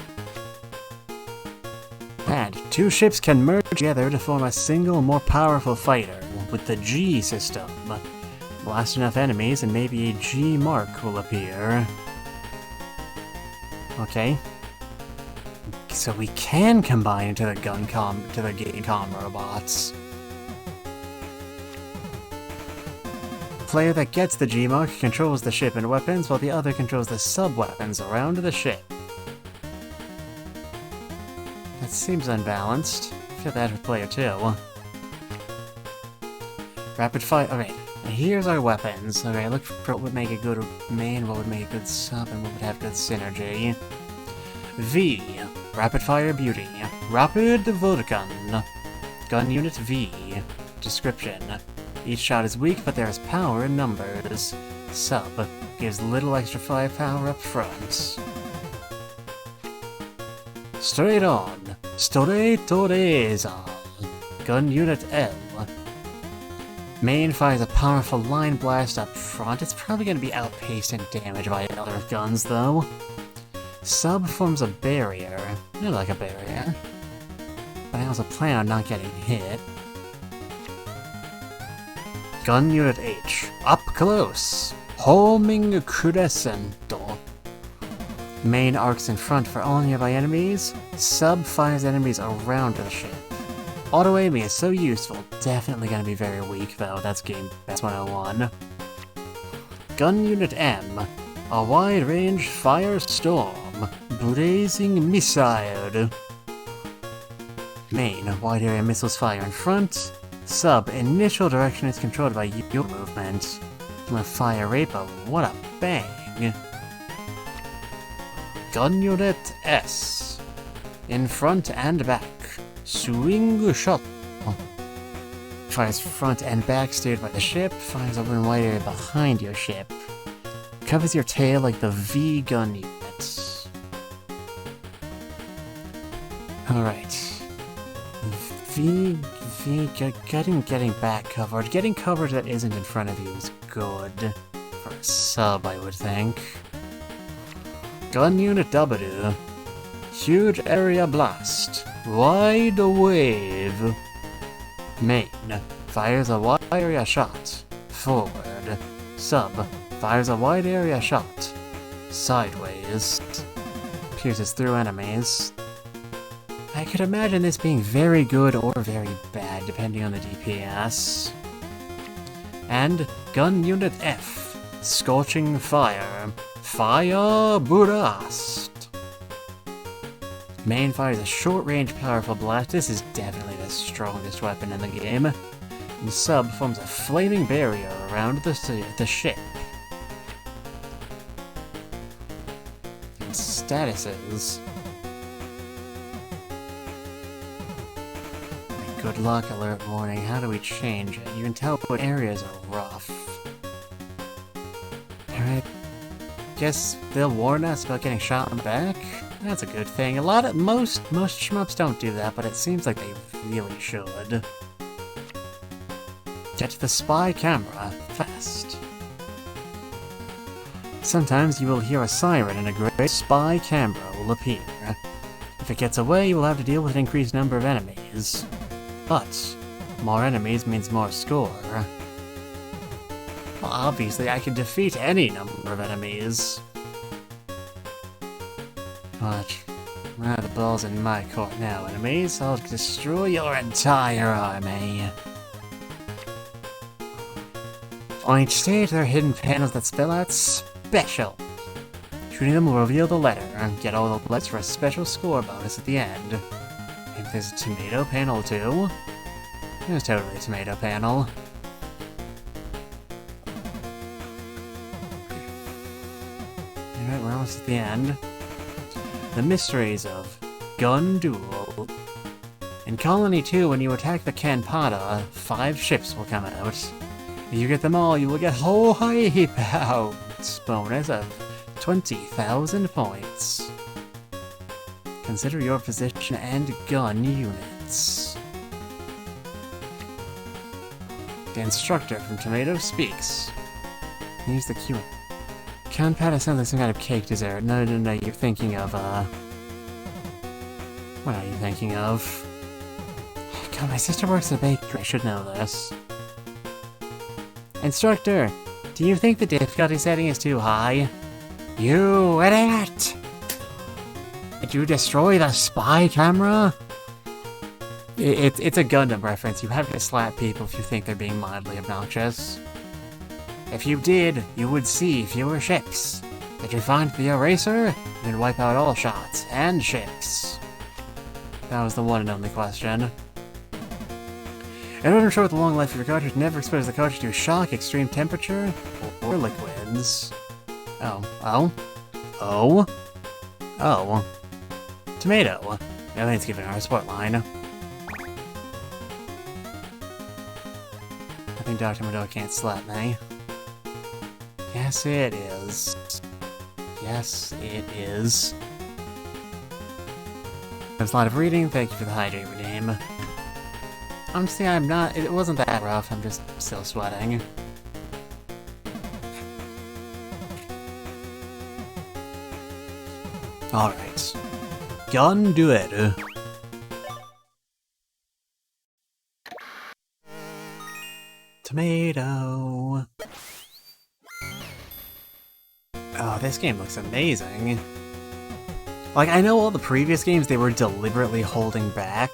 And 2 ships can merge together to form a single, more powerful fighter with the G system. Blast enough enemies and maybe a G mark will appear. Okay. So we can combine into the game comm robots. Player that gets the G mark controls the ship and weapons, while the other controls the sub-weapons around the ship. That seems unbalanced. Feel that with player 2. Rapid fire. Okay, here's our weapons. Okay, look for what would make a good main, what would make a good sub, and what would have good synergy. V. Rapid Fire Beauty. Rapid Vodkan. Gun Unit V. Description. Each shot is weak, but there is power in numbers. Sub. Gives little extra firepower up front. Straight on. Straightoreza. Gun Unit L. Main fires a powerful line blast up front. It's probably going to be outpaced in damage by other guns, though. Sub forms a barrier. I like a barrier. But I also plan on not getting hit. Gun Unit H. Up close. Homing Crescento. Main arcs in front for all nearby enemies. Sub fires enemies around the ship. Auto-aiming is so useful. Definitely gonna be very weak, though. That's 101. Gun Unit M. A wide-range firestorm. Blazing missile. Main, wide area missiles fire in front. Sub, initial direction is controlled by your movement. A fire rate, but what a bang. Gun Unit S. In front and back. Swing shot. Fires front and back steered by the ship. Fires over in wide area behind your ship. Covers your tail like the V gun unit. Alright. Getting back covered. Getting coverage that isn't in front of you is good. For a sub, I would think. Gun Unit W. Huge area blast. Wide wave. Main. Fires a wide area shot. Forward. Sub. Fires a wide area shot. Sideways. Pierces through enemies. I could imagine this being very good or very bad, depending on the DPS. And Gun Unit F, Scorching Fire. Fire Burst. Main fire is a short-range powerful blast. This is definitely the strongest weapon in the game. And sub forms a flaming barrier around the ship. And statuses. Good luck alert warning. How do we change it? You can tell what areas are rough. Alright. Guess they'll warn us about getting shot in the back? That's a good thing. Most shmups don't do that, but it seems like they really should. Get the spy camera fast. Sometimes you will hear a siren and a great spy camera will appear. If it gets away, you will have to deal with an increased number of enemies. But more enemies means more score. Well, obviously I can defeat any number of enemies. But the ball's in my court now, enemies. I'll destroy your entire army. On each stage, there are hidden panels that spell out special. Shooting them will reveal the letter, and get all the letters for a special score bonus at the end. If there's a tomato panel too. There's totally a tomato panel. Alright, we're almost at the end. The mysteries of GunDuel. In Colony 2, when you attack the Canpada, 5 ships will come out. If you get them all, you will get Hawaii Pounds bonus of 20,000 points. Consider your position and gun units. The instructor from Tomato speaks. Use the Q. Canpada sounds like some kind of cake dessert. No, you're thinking of, what are you thinking of? God, my sister works at a bakery. I should know this. Instructor, do you think the difficulty setting is too high? You idiot! Did you destroy the spy camera? It's a Gundam reference. You have to slap people if you think they're being mildly obnoxious. If you did, you would see fewer ships. Did you find the eraser? Then wipe out all shots and ships. That was the one and only question. In order to ensure the long life of your cartridge, never expose the cartridge to shock, extreme temperature, or liquids. Oh. Tomato. I think it's giving our support line. I think Dr. Mado can't slap me. Yes, it is. Yes, it is. There's a lot of reading. Thank you for the hydrate redeem. Honestly, it wasn't that rough. I'm just still sweating. Alright. GunDuel. Tomato. Oh, this game looks amazing. Like, I know all the previous games they were deliberately holding back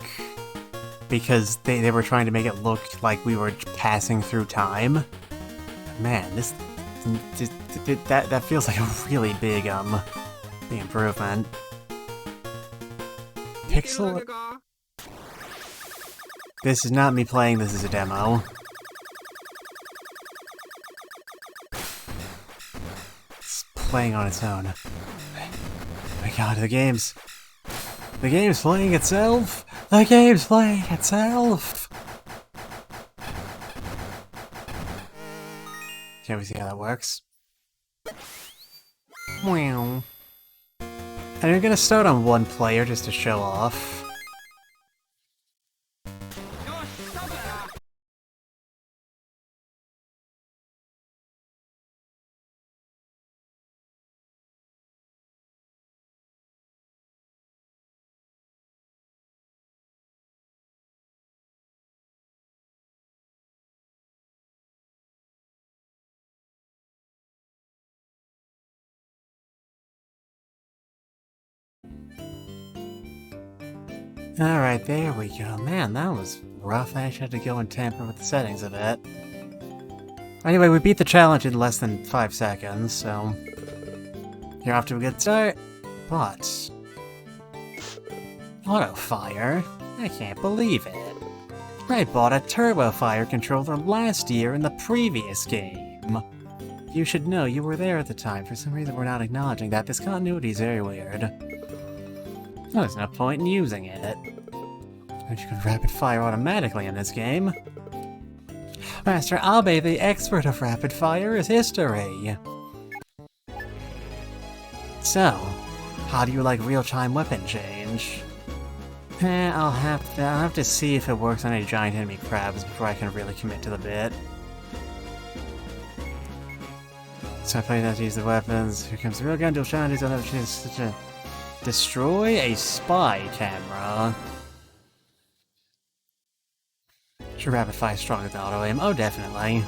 because they were trying to make it look like we were passing through time. But man, that feels like a really big improvement. Pixel. This is not me playing. This is a demo. It's playing on its own. Oh my god, the game's playing itself! The game's playing itself! Can we see how that works? Wow. And you're gonna start on one player just to show off. Alright, there we go. Man, that was rough. I actually had to go and tamper with the settings a bit. Anyway, we beat the challenge in less than 5 seconds, so... You're off to a good start, but... Auto fire? I can't believe it. I bought a turbo fire controller last year in the previous game. You should know you were there at the time. For some reason we're not acknowledging that. This continuity is very weird. Well, there's no point in using it. But you can rapid fire automatically in this game. Master Abe, the expert of rapid fire, is history. So, how do you like real-time weapon change? I'll have to see if it works on any giant enemy crabs before I can really commit to the bit. So I play that to use the weapons. Here comes the real GunDuel challenges. I'll have to destroy a spy camera. Should rapid fire strong with auto aim? Oh, definitely.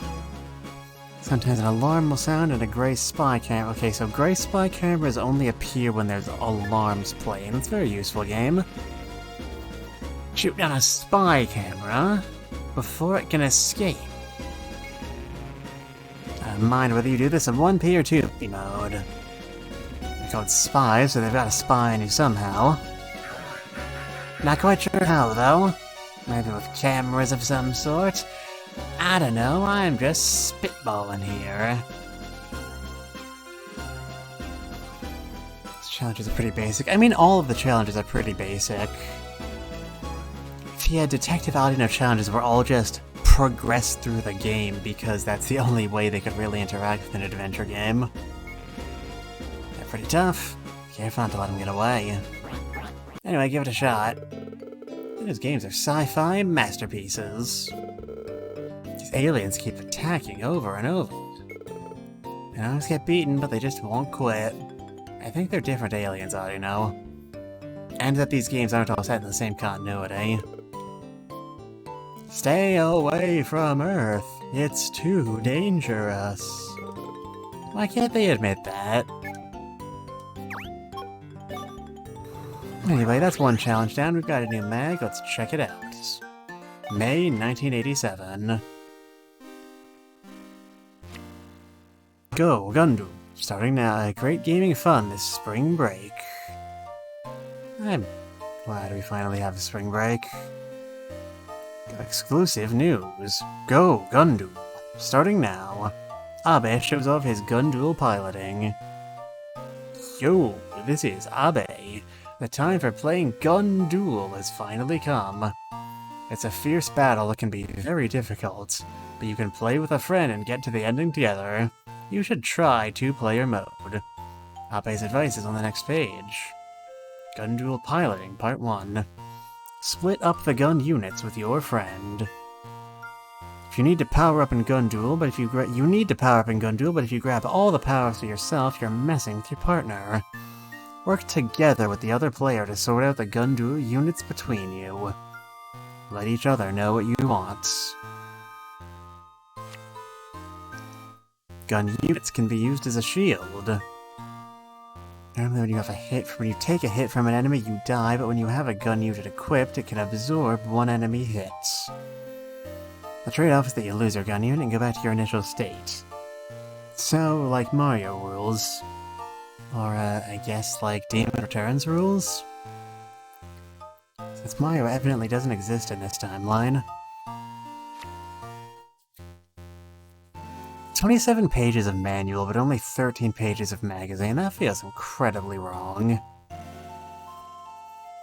Sometimes an alarm will sound and a gray spy camera. Okay, so gray spy cameras only appear when there's alarms playing. It's a very useful game. Shoot down a spy camera before it can escape. I don't mind whether you do this in 1P or 2P mode. They're called spies, so they've got to spy on you somehow. Not quite sure how, though. Maybe with cameras of some sort. I don't know, I'm just spitballing here. These challenges are pretty basic. I mean, all of the challenges are pretty basic. Yeah, Detective Arino challenges were all just progress through the game because that's the only way they could really interact with an adventure game. They're pretty tough. Careful not to let them get away. Anyway, give it a shot. Those games are sci-fi masterpieces. These aliens keep attacking over and over. They always get beaten, but they just won't quit. I think they're different aliens, Arino. And that these games aren't all set in the same continuity. Stay away from Earth. It's too dangerous. Why can't they admit that? Anyway, that's one challenge down. We've got a new mag. Let's check it out. May 1987. Go, GunDuel. Starting now. Great gaming fun this spring break. I'm glad we finally have a spring break. Exclusive news. Go, GunDuel. Starting now. Abe shows off his GunDuel piloting. Yo, this is Abe. The time for playing GunDuel has finally come. It's a fierce battle that can be very difficult, but you can play with a friend and get to the ending together. You should try 2-player mode. Abe's advice is on the next page. GunDuel Piloting Part 1. Split up the gun units with your friend. If you need to power up in GunDuel, but if you need to power up in GunDuel, but if you grab all the powers for yourself, you're messing with your partner. Work together with the other player to sort out the GunDuel units between you. Let each other know what you want. Gun units can be used as a shield. Normally when you take a hit from an enemy, you die, but when you have a gun unit equipped, it can absorb one enemy hit. The trade-off is that you lose your gun unit and go back to your initial state. So, like Mario rules. Or, I guess like Demon Returns rules? Since Mario evidently doesn't exist in this timeline. 27 pages of manual, but only 13 pages of magazine. That feels incredibly wrong.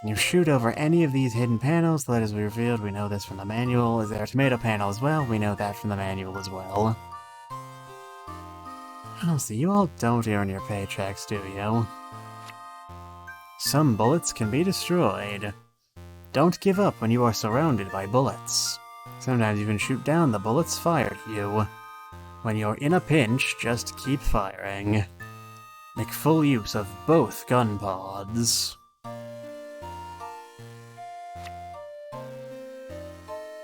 You shoot over any of these hidden panels, the letters we revealed, we know this from the manual. Is there a tomato panel as well? We know that from the manual as well. Honestly, you all don't earn your paychecks, do you? Some bullets can be destroyed. Don't give up when you are surrounded by bullets. Sometimes you can shoot down the bullets fired at you. When you're in a pinch, just keep firing. Make full use of both gun pods.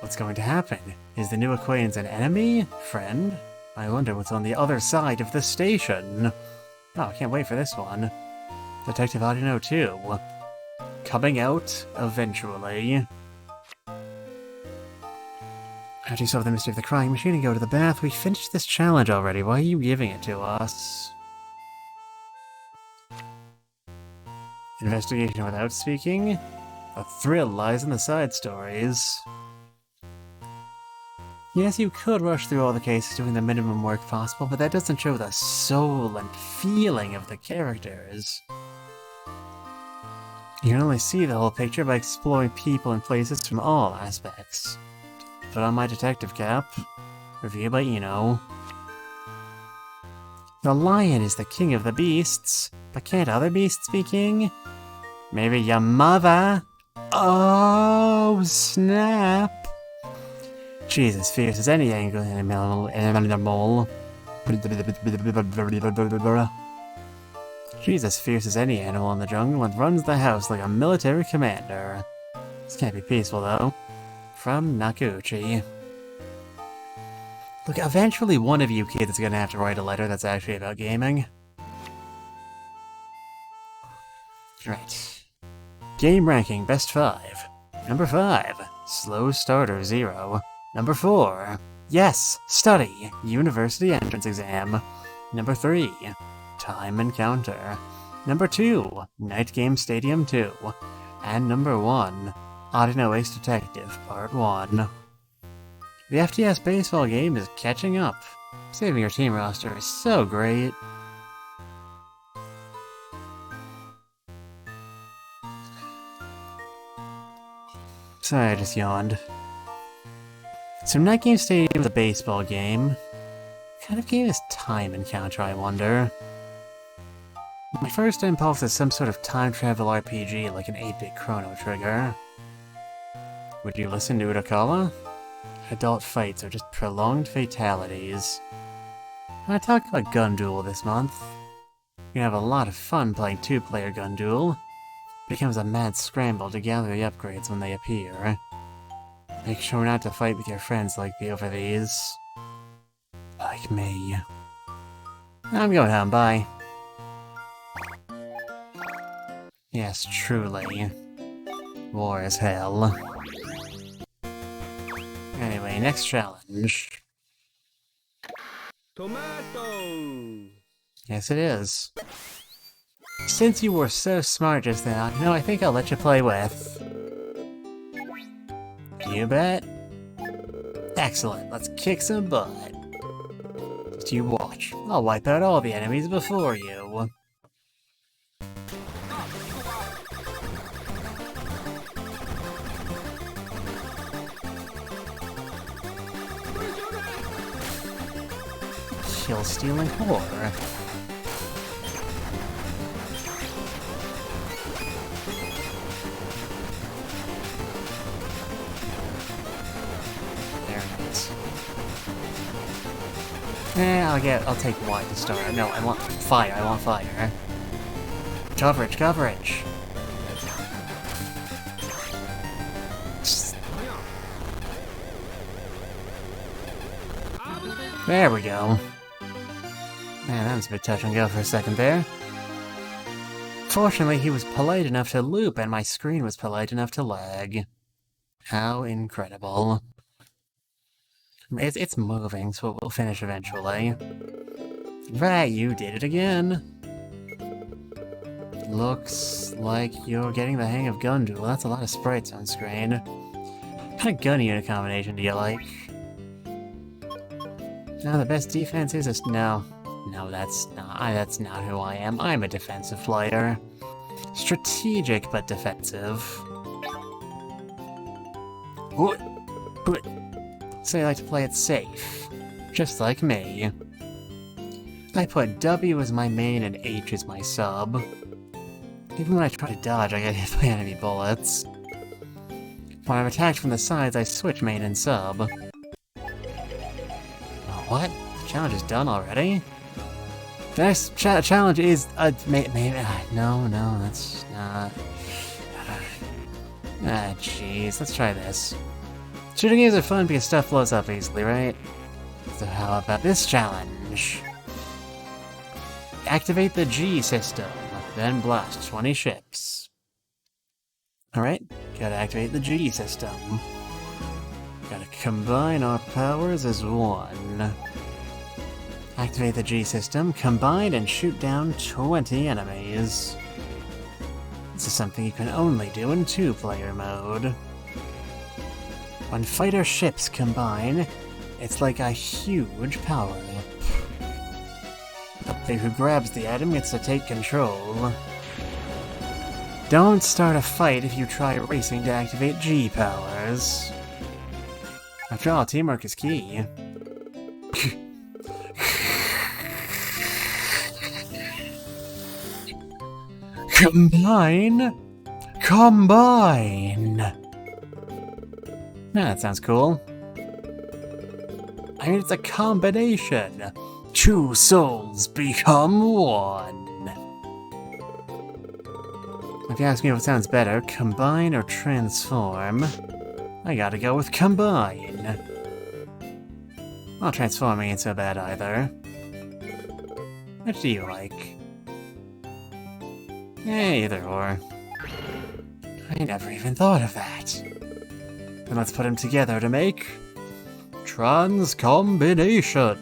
What's going to happen? Is the new acquaintance an enemy? Friend? I wonder what's on the other side of the station. Oh, I can't wait for this one. Detective Arino 2. coming out eventually. After you solve the mystery of the crying machine and go to the bath, we finished this challenge already. Why are you giving it to us? Investigation without speaking? The thrill lies in the side stories. Yes, you could rush through all the cases doing the minimum work possible, but that doesn't show the soul and feeling of the characters. You can only see the whole picture by exploring people and places from all aspects. Put on my detective cap. Review by Eno. The lion is the king of the beasts, but can't other beasts be king? Maybe your mother? Oh, snap! She's as fierce as any animal. She's as fierce as any animal in the jungle and runs the house like a military commander. This can't be peaceful, though. From Nakuchi. Look, eventually one of you kids is gonna have to write a letter that's actually about gaming. Right. Game ranking, best 5. Number 5, Slow Starter 0. Number 4, Yes, Study, University Entrance Exam. Number 3, Time Encounter. Number 2, Night Game Stadium 2. And number 1, Arino Ace Detective Part 1. The FTS baseball game is catching up. Saving your team roster is so great. Sorry, I just yawned. So Night Game Stadium is a baseball game. What kind of game is Time Encounter, I wonder? My first impulse is some sort of time travel RPG like an 8-bit Chrono Trigger. Would you listen to Utakala? Adult fights are just prolonged fatalities. I talked about GunDuel this month. You can have a lot of fun playing 2-player GunDuel. It becomes a mad scramble to gather the upgrades when they appear. Make sure not to fight with your friends like me over these. Like me. I'm going home, bye. Yes, truly. War is hell. Anyway, next challenge. Tomato! Yes, it is. Since you were so smart just now, I think I'll let you play with. You bet. Excellent, let's kick some butt. Just you watch. I'll wipe out all the enemies before you. Kill-stealing whore. There it is. I'll take white to start. No, I want fire, I want fire. Coverage, coverage! There we go. Man, that was a bit touch and go for a second there. Fortunately, he was polite enough to loop, and my screen was polite enough to lag. How incredible. It's moving, so we'll finish eventually. Right, you did it again. Looks like you're getting the hang of GunDuel. That's a lot of sprites on screen. What kind of gun unit combination do you like? No, the best defense is a... No, that's not who I am. I'm a defensive player. Strategic, but defensive. So I like to play it safe. Just like me. I put W as my main and H as my sub. Even when I try to dodge, I get hit by enemy bullets. When I'm attacked from the sides, I switch main and sub. What? The challenge is done already? The next challenge is no, that's not. Jeez, let's try this. Shooting games are fun because stuff blows up easily, right? So how about this challenge? Activate the G system, then blast 20 ships. Alright, gotta activate the G system. Gotta combine our powers as one. Activate the G system, combine and shoot down 20 enemies. This is something you can only do in 2-player mode. When fighter ships combine, it's like a huge power-up. The player who grabs the item gets to take control. Don't start a fight if you try racing to activate G powers. After all, teamwork is key. Combine! Combine! That sounds cool. I mean, it's a combination. 2 souls become 1. If you ask me what sounds better, combine or transform, I gotta go with combine. Well, transforming ain't so bad either. Which do you like? Either or. I never even thought of that. Then let's put them together to make... Transcombination!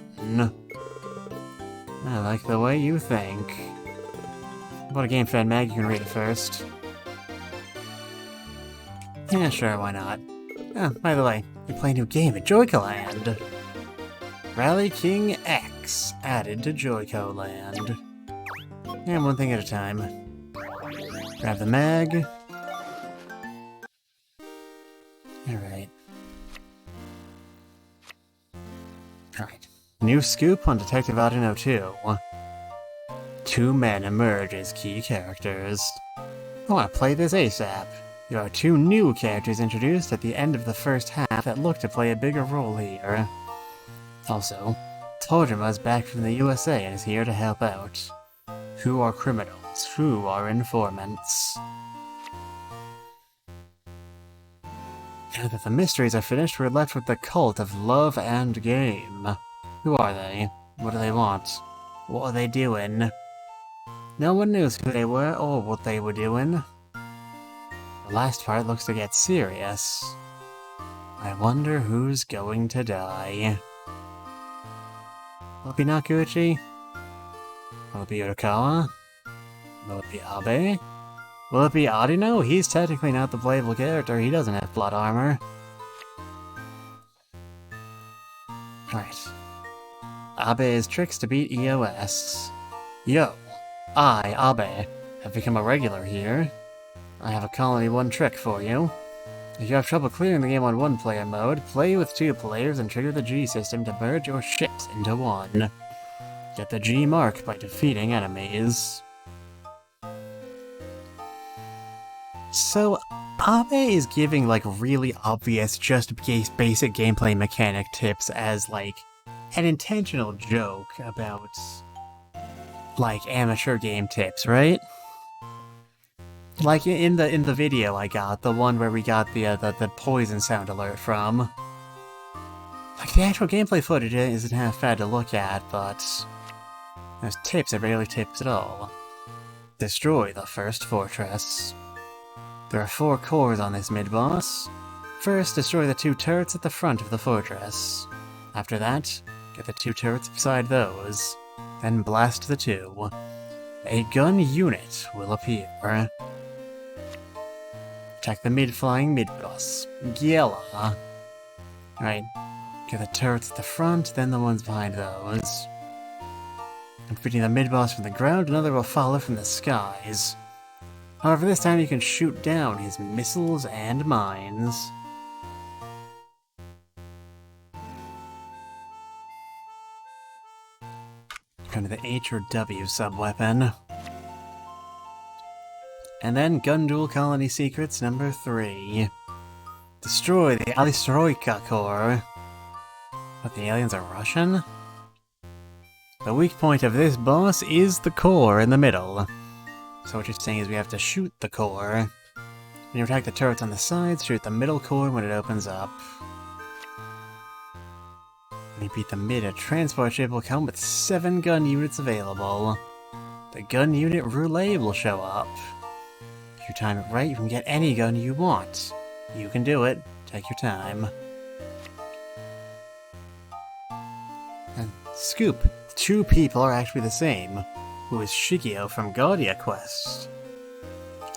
I like the way you think. How about a Game Fan Mag? You can read it first. Yeah, sure, why not? Oh, by the way, you play a new game at Joico Land. Rally King X added to Joico Land. And one thing at a time. Grab the mag. Alright. Alright. New scoop on Detective Arino 2. 2 men emerge as key characters. I want to play this ASAP. There are 2 new characters introduced at the end of the first half that look to play a bigger role here. Also, Tojima's back from the USA and is here to help out. Who are criminals? Who are informants? Now that the mysteries are finished, we're left with the cult of love and game. Who are they? What do they want? What are they doing? No one knows who they were or what they were doing. The last part looks to get serious. I wonder who's going to die. Will it be Nakuichi? Will it be Urakawa? Will it be Abe? Will it be Arino? He's technically not the playable character, he doesn't have blood armor. Alright. Abe's tricks to beat EOS. Yo, I, Abe, have become a regular here. I have a Colony 1 trick for you. If you have trouble clearing the game on 1-player mode, play with 2 players and trigger the G system to merge your ships into 1. Get the G mark by defeating enemies. So, Abe is giving, like, really obvious, just basic gameplay mechanic tips as, like, an intentional joke about, like, amateur game tips, right? Like, in the video I got, the one where we got the poison sound alert from. Like, the actual gameplay footage isn't half bad to look at, but there's tips that rarely tips at all. Destroy the first fortress. There are 4 cores on this mid-boss. First, destroy the 2 turrets at the front of the fortress. After that, get the 2 turrets beside those. Then blast the 2. A gun unit will appear. Attack the mid-flying mid-boss. Giella. Alright, get the turrets at the front, then the ones behind those. Defeating the mid-boss from the ground, another will follow from the skies. However, this time you can shoot down his missiles and mines. Kind of the H or W sub-weapon. And then GunDuel Colony Secrets number 3. Destroy the Alistroika core. But the aliens are Russian? The weak point of this boss is the core in the middle. So what you're saying is we have to shoot the core. When you attack the turrets on the sides, shoot the middle core when it opens up. When you beat the mid, a transport ship will come with 7 gun units available. The gun unit roulette will show up. If you time it right, you can get any gun you want. You can do it. Take your time. And scoop, 2 people are actually the same. Who is Shigeo from Guardia Quest.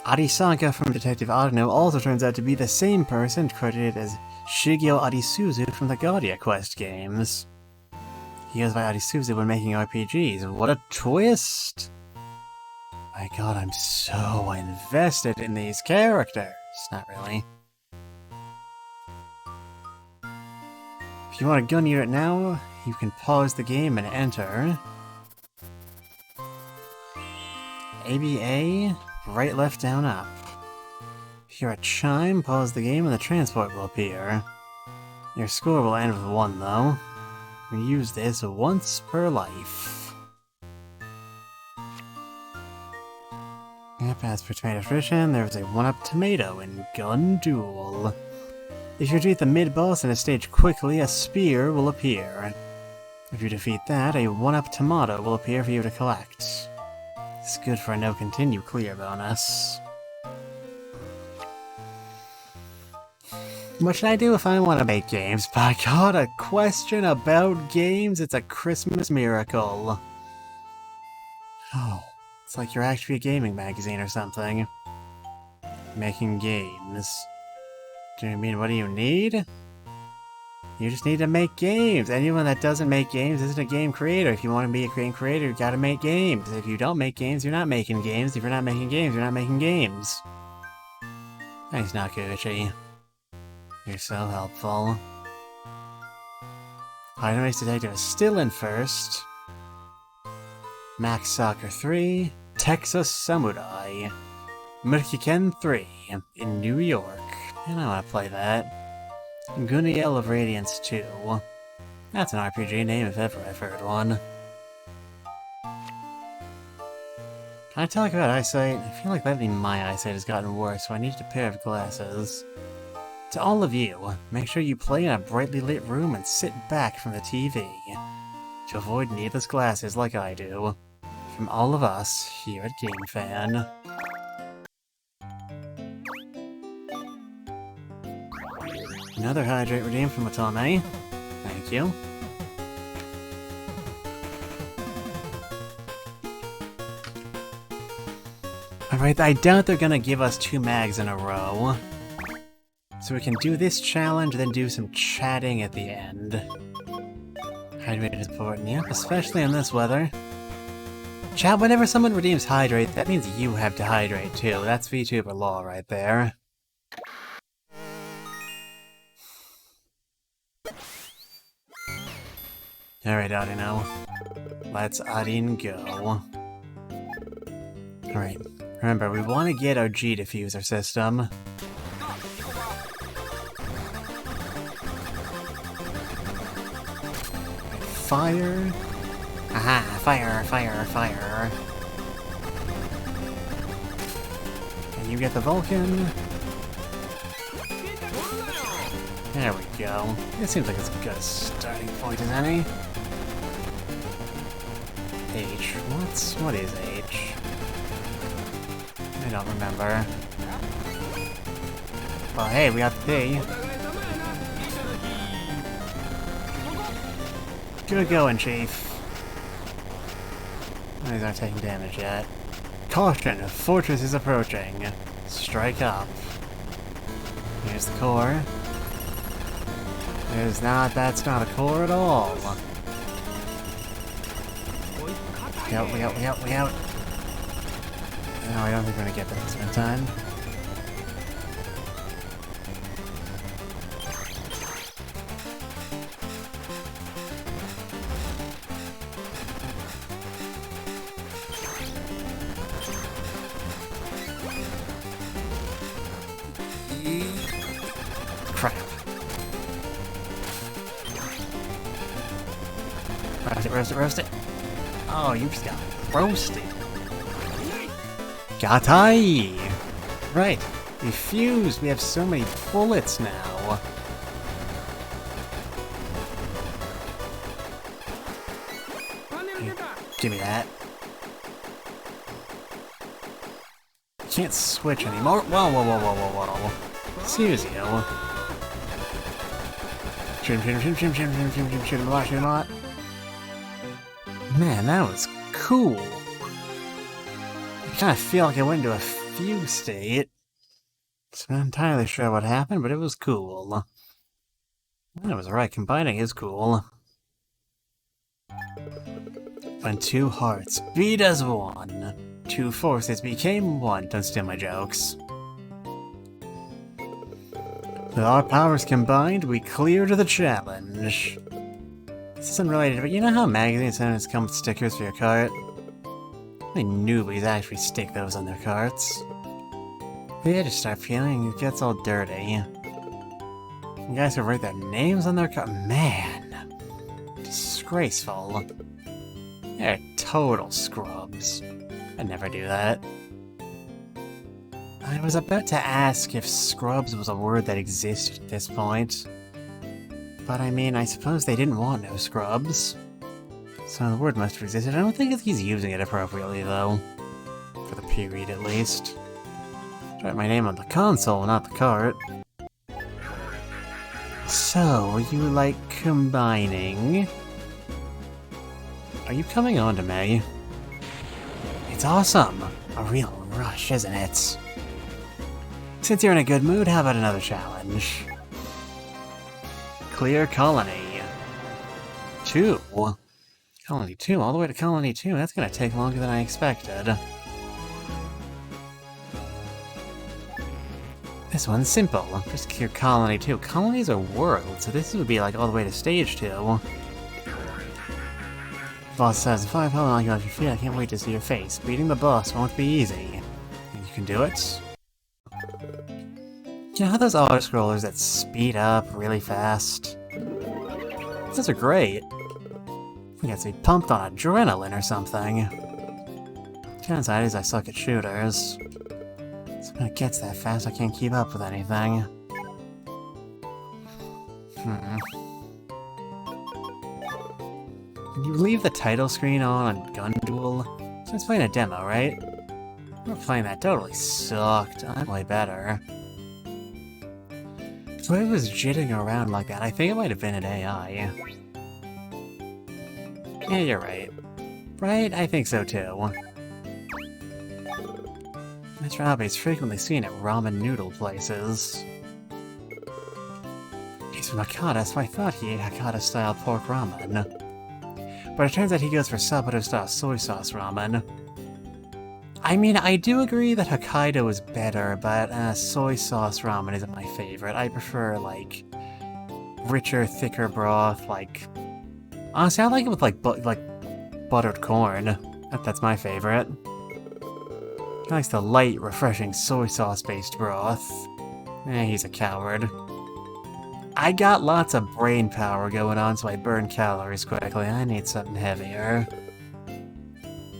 Arisaka from Detective Arino also turns out to be the same person credited as Shigeo Arisuzu from the Guardia Quest games. He goes by Arisuzu when making RPGs. What a twist! My god, I'm so invested in these characters. Not really. If you want a gun unit now, you can pause the game and enter ABA, right, left, down, up. If you hear a chime, pause the game and the transport will appear. Your score will end with 1 though. We use this once per life. Yep, as per tomato tradition, there's a 1-up tomato in GunDuel. If you defeat the mid-boss in a stage quickly, a spear will appear. If you defeat that, a 1-up tomato will appear for you to collect. It's good for a no continue clear bonus. What should I do if I want to make games? By god, a question about games? It's a Christmas miracle. Oh, it's like you're actually a gaming magazine or something. Making games. Do you mean what do you need? You just need to make games. Anyone that doesn't make games isn't a game creator. If you want to be a game creator, you gotta make games. If you don't make games, you're not making games. If you're not making games, you're not making games. Thanks, Nakuchi. You're so helpful. Item-based Detective is still in first. Max Soccer 3. Texas Samurai. Murkiken 3. In New York. And I want to play that. GunDuel of Radiance 2. That's an RPG name if ever I've heard one. Can I talk about eyesight? I feel like lately my eyesight has gotten worse, so I need a pair of glasses. To all of you, make sure you play in a brightly lit room and sit back from the TV. To avoid needless glasses like I do. From all of us here at GameFan. Another hydrate redeemed from Otome. Thank you. Alright, I doubt they're gonna give us 2 mags in a row. So we can do this challenge, then do some chatting at the end. Hydrate is important, yep, especially in this weather. Chat, whenever someone redeems hydrate, that means you have to hydrate too. That's VTuber law right there. Alright, Arino. Let's Arin go. Alright, remember, we want to get our G diffuser system. Fire. Aha, fire, fire, fire. Can you get the Vulcan? There we go. It seems like it's as good a starting point as any. H. What is H? I don't remember. Well, hey, we got the P. Good going, Chief. These aren't taking damage yet. Caution! Fortress is approaching. Strike up. Here's the core. That's not a core at all. We out. No, I don't think we're gonna get this in time. Crap. Roast it. Oh, you just got roasted. Gatai! Right. We fused. We have so many bullets now. Give me that. can't switch anymore. Whoa, whoa, whoa, whoa, whoa, whoa. Excuse you. Shoot him, shoot him, shoot him, shoot him, shoot him, shoot him, shoot him, shoot him a lot, shoot him a lot. Man, that was cool. I kind of feel like I went into a fugue state. So I'm not entirely sure what happened, but it was cool. I was right, combining is cool. When two hearts beat as one, two forces became one. Don't steal my jokes. With our powers combined, we cleared the challenge. This is unrelated, but you know how magazines sometimes come with stickers for your cart? How many newbies actually stick those on their carts? They just start feeling it gets all dirty. You guys who write their names on their cart, man, disgraceful. They're total scrubs. I'd never do that. I was about to ask if scrubs was a word that existed at this point. But I mean, I suppose they didn't want no scrubs. So the word must have existed. I don't think he's using it appropriately, though. For the period, at least. Write my name on the console, not the cart. So, you like combining? Are you coming on to me? It's awesome! A real rush, isn't it? Since you're in a good mood, how about another challenge? Clear Colony 2. Colony 2, all the way to Colony 2. That's gonna take longer than I expected. This one's simple. Just clear Colony 2. Colonies are worlds, so this would be like all the way to Stage 2. Boss says, 5 how long you have your feet, I can't wait to see your face. Beating the boss won't be easy. You can do it. You know how those auto-scrollers that speed up really fast? Those are great. We got to be pumped on adrenaline or something. Downside is I suck at shooters. So when it gets that fast, I can't keep up with anything. Did you leave the title screen on GunDuel? So it's playing a demo, right? We're playing that totally sucked. I'm way better. So it was jitting around like that. I think it might have been an AI. Yeah, you're right. Right? I think so too. Mr. Abe is frequently seen at ramen noodle places. He's from Hakata, so I thought he ate Hakata-style pork ramen. But it turns out he goes for Sapporo-style soy sauce ramen. I mean, I do agree that Hokkaido is better, but soy sauce ramen isn't my favorite. I prefer, like, richer, thicker broth, like... Honestly, I like it with, like buttered corn. That's my favorite. He likes the light, refreshing soy sauce-based broth. He's a coward. I got lots of brain power going on, so I burn calories quickly. I need something heavier.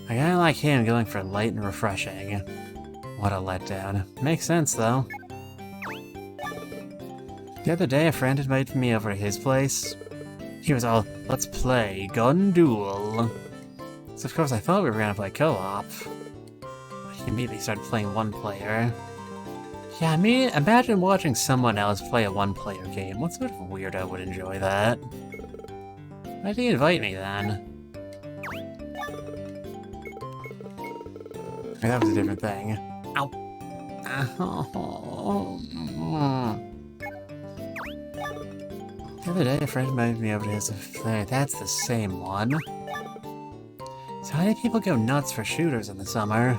I kinda like him going for light and refreshing. What a letdown. Makes sense, though. The other day, a friend invited me over to his place. He was all, let's play GunDuel. So of course I thought we were gonna play co-op. He immediately started playing one player. Yeah, I mean, imagine watching someone else play a one-player game. What sort of weirdo would enjoy that? Why did he invite me, then? That was a different thing. Ow! The other day, a friend invited me over to his affair. That's the same one. So how do people go nuts for shooters in the summer?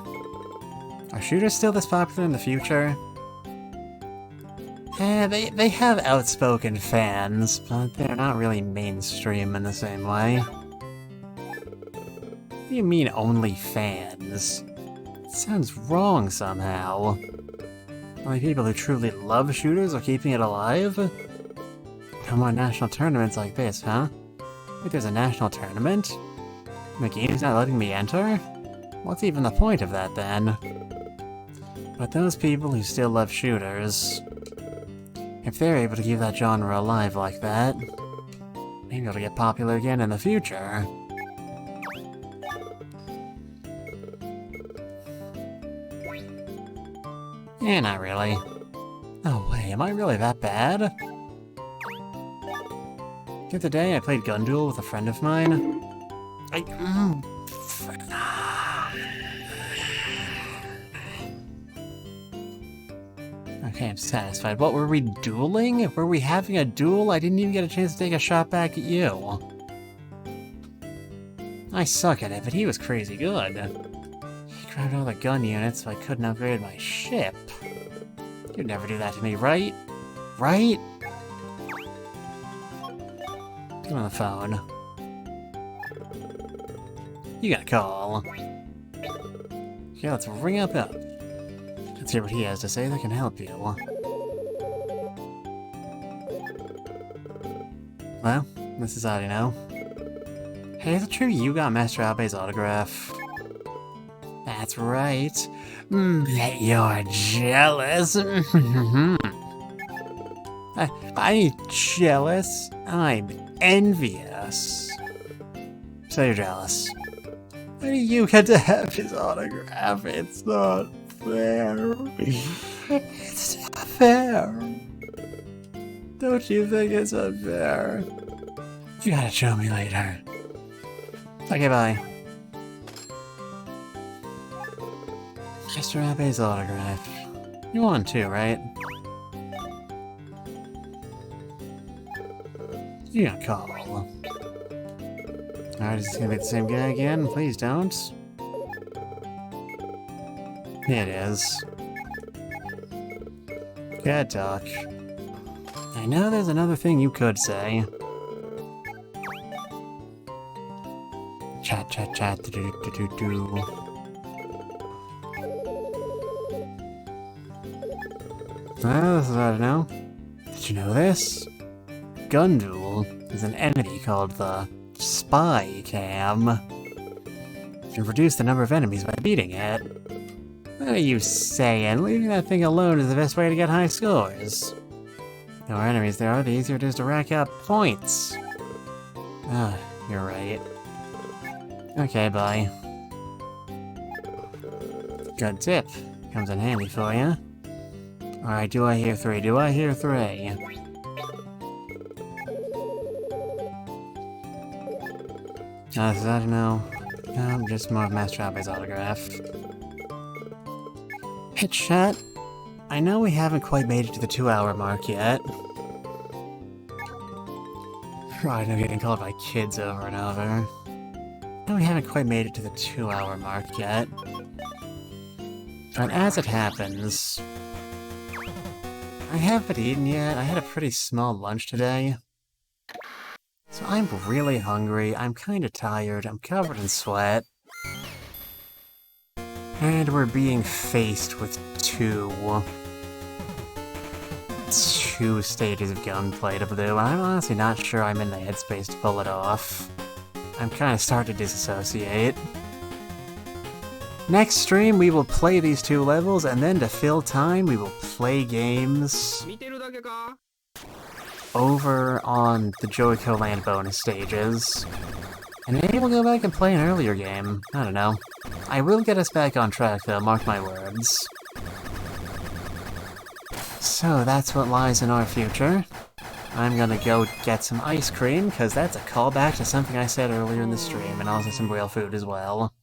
Are shooters still this popular in the future? They have outspoken fans, but they're not really mainstream in the same way. What do you mean, only fans? It sounds wrong somehow. Only people who truly love shooters are keeping it alive? No more national tournaments like this, huh? Wait, there's a national tournament? The game's not letting me enter? What's even the point of that, then? But those people who still love shooters... If they're able to keep that genre alive like that, maybe it'll get popular again in the future. Eh, not really. Oh wait, am I really that bad? The other day I played GunDuel with a friend of mine. Okay, I'm satisfied. What, were we dueling? Were we having a duel? I didn't even get a chance to take a shot back at you. I suck at it, but he was crazy good. He grabbed all the gun units so I couldn't upgrade my ship. You'd never do that to me, right? Right? Get on the phone. You got a call. Okay, let's ring up. Let's hear what he has to say that can help you. Well, this is Arino. Hey, is it true you got Master Abe's autograph? That's right. You're jealous. I ain't jealous. I'm envious. So you're jealous. Why do you get to have his autograph? It's not fair. It's not fair. Don't you think it's unfair? You gotta show me later. Okay, bye. Mr. Abe's autograph. You want to, right? You got a call. Alright, is this gonna be the same guy again? Please don't. Yeah, it is. Good talk. I know there's another thing you could say. Chat, chat, chat, do-do-do-do-do. Well, this is what I know. Did you know this? GunDuel is an enemy called the Spy Cam. You reduce the number of enemies by beating it. What are you saying? Leaving that thing alone is the best way to get high scores. The more enemies there are, the easier it is to rack up points. Ah, you're right. Okay, bye. Good tip. Comes in handy for you. Alright, do I hear three? Do I hear three? This is Arino. No, just more of Master Abe's autograph. Hey, chat. I know we haven't quite made it to the 2-hour mark yet. Right, I'm getting called by kids over and over. I know we haven't quite made it to the 2-hour mark yet. But as it happens, I haven't eaten yet. I had a pretty small lunch today. So I'm really hungry, I'm kinda tired, I'm covered in sweat. And we're being faced with two stages of gunplay to do, and I'm honestly not sure I'm in the headspace to pull it off. I'm kinda starting to disassociate. Next stream, we will play these 2 levels, and then to fill time, we will play games over on the Joico Land bonus stages. And maybe we'll go back and play an earlier game. I don't know. I will get us back on track though, mark my words. So that's what lies in our future. I'm gonna go get some ice cream, because that's a callback to something I said earlier in the stream, and also some real food as well.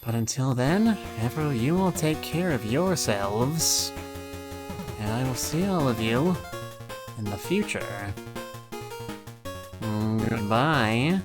But until then, you all take care of yourselves. And I will see all of you in the future. Goodbye.